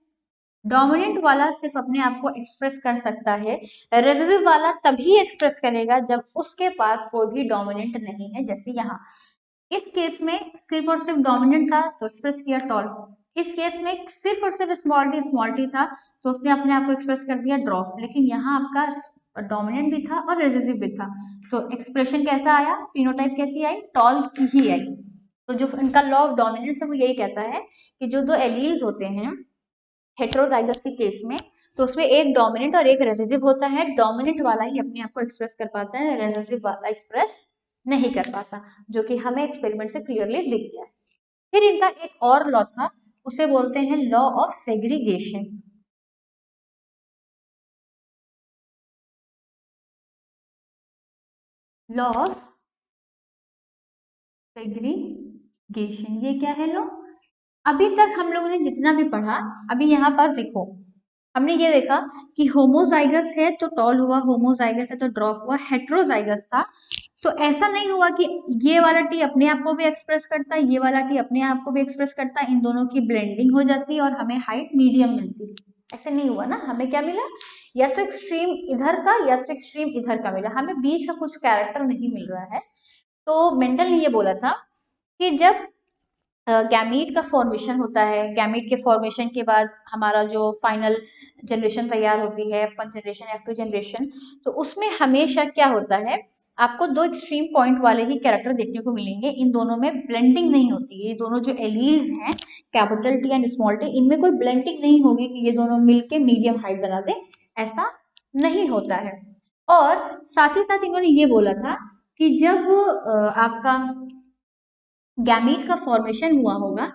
डोमिनेंट वाला सिर्फ अपने आप को एक्सप्रेस कर सकता है, रिसेसिव वाला तभी एक्सप्रेस करेगा जब उसके पास कोई भी डोमिनेंट नहीं है। जैसे यहाँ इस केस में सिर्फ और सिर्फ डोमिनेंट था तो एक्सप्रेस किया टॉल, इस केस में सिर्फ और सिर्फ स्मॉल टी था, तो उसने अपने आप को एक्सप्रेस कर दिया ड्रॉप, लेकिन यहाँ आपका डोमिनेंट भी था और रेसेसिव भी था, तो एक्सप्रेशन कैसा आया, फिनोटाइप कैसी आई, टॉल की ही आई। तो जो इनका लॉ ऑफ डोमिनेंस है वो यही कहता है कि जो दो एलील्स होते हैं हेट्रोजाइगस के केस में, तो उसमें एक डोमिनेंट और एक रेसेसिव होता है, डोमिनेंट वाला ही अपने आप को एक्सप्रेस कर पाता है, रेसेसिव वाला एक्सप्रेस नहीं कर पाता, जो कि हमें एक्सपेरिमेंट से क्लियरली दिख गया है। फिर इनका एक और लॉ था, उसे बोलते हैं law of segregation. Law of segregation, ये क्या है लॉ? अभी तक हम लोगों ने जितना भी पढ़ा, अभी यहाँ पास देखो, हमने ये देखा कि होमोजाइगस है तो टॉल हुआ, होमोजाइगस है तो ड्रॉप हुआ, हेट्रोजाइगस था तो ऐसा नहीं हुआ कि ये वाला टी अपने आप को भी एक्सप्रेस करता है, ये वाला टी अपने आप को भी एक्सप्रेस करता है, इन दोनों की ब्लेंडिंग हो जाती है और हमें हाइट मीडियम मिलती है। ऐसे नहीं हुआ ना, हमें क्या मिला, या तो एक्सट्रीम इधर का या तो एक्सट्रीम इधर का मिला, हमें बीच का कुछ कैरेक्टर नहीं मिल रहा है। तो मेंडल ने ये बोला था कि जब गैमीट का फॉर्मेशन होता है, गैमीट के फॉर्मेशन के बाद हमारा जो फाइनल जनरेशन तैयार होती है, F1 जनरेशन F2 जनरेशन, तो उसमें हमेशा क्या होता है, आपको दो एक्सट्रीम पॉइंट वाले ही कैरेक्टर देखने को मिलेंगे, इन दोनों में ब्लेंडिंग नहीं होती है, ये दोनों जो एलील्स हैं capital T and small T, इनमें कोई ब्लेंडिंग नहीं होगी कि ये दोनों मिलके मीडियम हाइट बना दे, ऐसा नहीं होता है। और साथ ही साथ इन्होंने ये बोला था कि जब आपका गैमीट का फॉर्मेशन हुआ होगा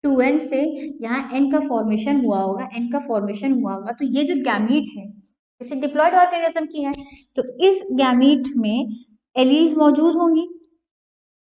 2n से, यहाँ n का फॉर्मेशन हुआ होगा, n का फॉर्मेशन हुआ होगा, तो ये जो गैमीट है जैसे डिप्लॉयड ऑर्गेनिज्म की है, तो इस गैमीट में एलील्स मौजूद होंगी,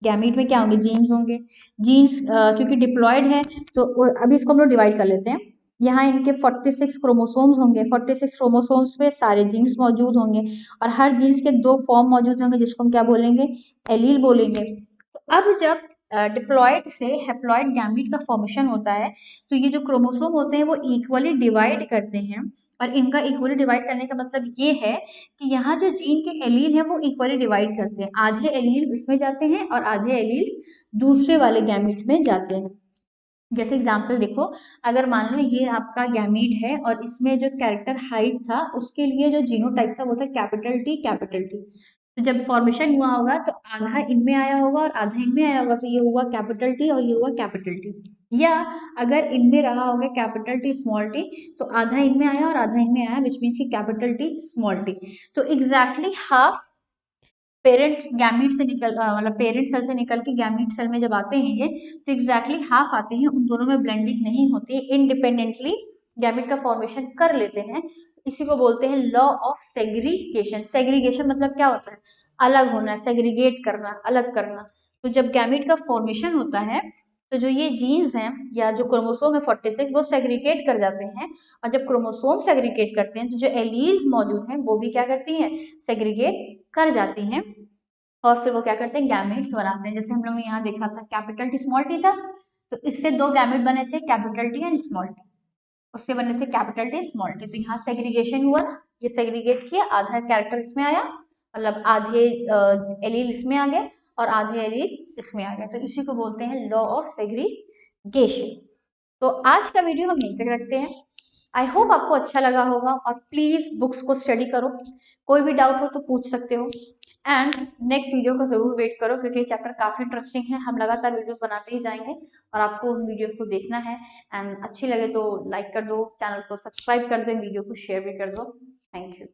गैमीट में क्या होंगे, जीन्स होंगे, जीन्स क्योंकि डिप्लॉयड है तो अभी इसको हम लोग डिवाइड कर लेते हैं, यहाँ इनके 46 क्रोमोसोम्स होंगे, 46 क्रोमोसोम्स में सारे जीन्स मौजूद होंगे और हर जीन्स के दो फॉर्म मौजूद होंगे जिसको हम क्या बोलेंगे, एलील बोलेंगे। तो अब जब डिप्लॉयड से हैप्लॉयड गैमीट का फॉर्मेशन होता है, तो ये जो क्रोमोसोम होते हैं वो इक्वली डिवाइड करते हैं, और इनका इक्वली डिवाइड करने का मतलब ये है कि यहाँ जो जीन के एलील है वो इक्वली डिवाइड करते हैं, आधे एलील्स इसमें जाते हैं और आधे एलील्स दूसरे वाले गैमीट में जाते हैं। जैसे एग्जाम्पल देखो, अगर मान लो ये आपका गैमीट है और इसमें जो कैरेक्टर हाइट था उसके लिए जो जीनोटाइप था वो था कैपिटल टी कैपिटल टी, तो जब फॉर्मेशन हुआ होगा तो आधा इनमें आया होगा और आधा इनमें आया होगा, तो ये हुआ कैपिटल टी और ये हुआ कैपिटल टी। या अगर इनमें रहा होगा कैपिटल टी स्मॉल टी, तो आधा इनमें आया और आधा इनमें आया, विच मीन्स की कैपिटल टी स्मॉल टी। तो एग्जैक्टली हाफ पेरेंट गैमीट से निकल मतलब पेरेंट सेल से निकल के गैमीट सेल में जब आते हैं ये, तो एग्जैक्टली हाफ आते हैं, उन दोनों में ब्लेंडिंग नहीं होती है, इंडिपेंडेंटली गैमीट का फॉर्मेशन कर लेते हैं। इसी को बोलते हैं लॉ ऑफ सेग्रीगेशन। सेग्रीगेशन मतलब क्या होता है, अलग होना, सेग्रीगेट करना, अलग करना। तो जब गैमीट का फॉर्मेशन होता है तो जो ये जीन्स हैं या जो क्रोमोसोम है 46 वो सेग्रीगेट कर जाते हैं, और जब क्रोमोसोम सेग्रीगेट करते हैं तो जो एलील्स मौजूद हैं वो भी क्या करती हैं, सेग्रीगेट कर जाती हैं, और फिर वो क्या करते हैं, गैमेट्स बनाते हैं। जैसे हम लोग ने यहाँ देखा था कैपिटल टी स्मॉल टी था, तो इससे दो गैमेट बने थे, capital T and small T, उससे बने थे कैपिटल टी स्मॉल टी। तो यहाँ सेग्रीगेशन हुआ ना, ये सेग्रीगेट किया, आधा कैरेक्टर इसमें आया, मतलब आधे एलील इसमें आ गए और आधे एलील इसमें आ गए, तो इसी को बोलते हैं लॉ ऑफ सेग्रीगेशन। तो आज का वीडियो हम यहीं तक रखते हैं। आई होप आपको अच्छा लगा होगा, और प्लीज बुक्स को स्टडी करो, कोई भी डाउट हो तो पूछ सकते हो, एंड नेक्स्ट वीडियो का जरूर वेट करो क्योंकि ये चैप्टर काफी इंटरेस्टिंग है, हम लगातार वीडियोस बनाते ही जाएंगे और आपको उस वीडियोस को देखना है। एंड अच्छी लगे तो लाइक कर दो, चैनल को सब्सक्राइब कर दो, वीडियो को शेयर भी कर दो। Thank you.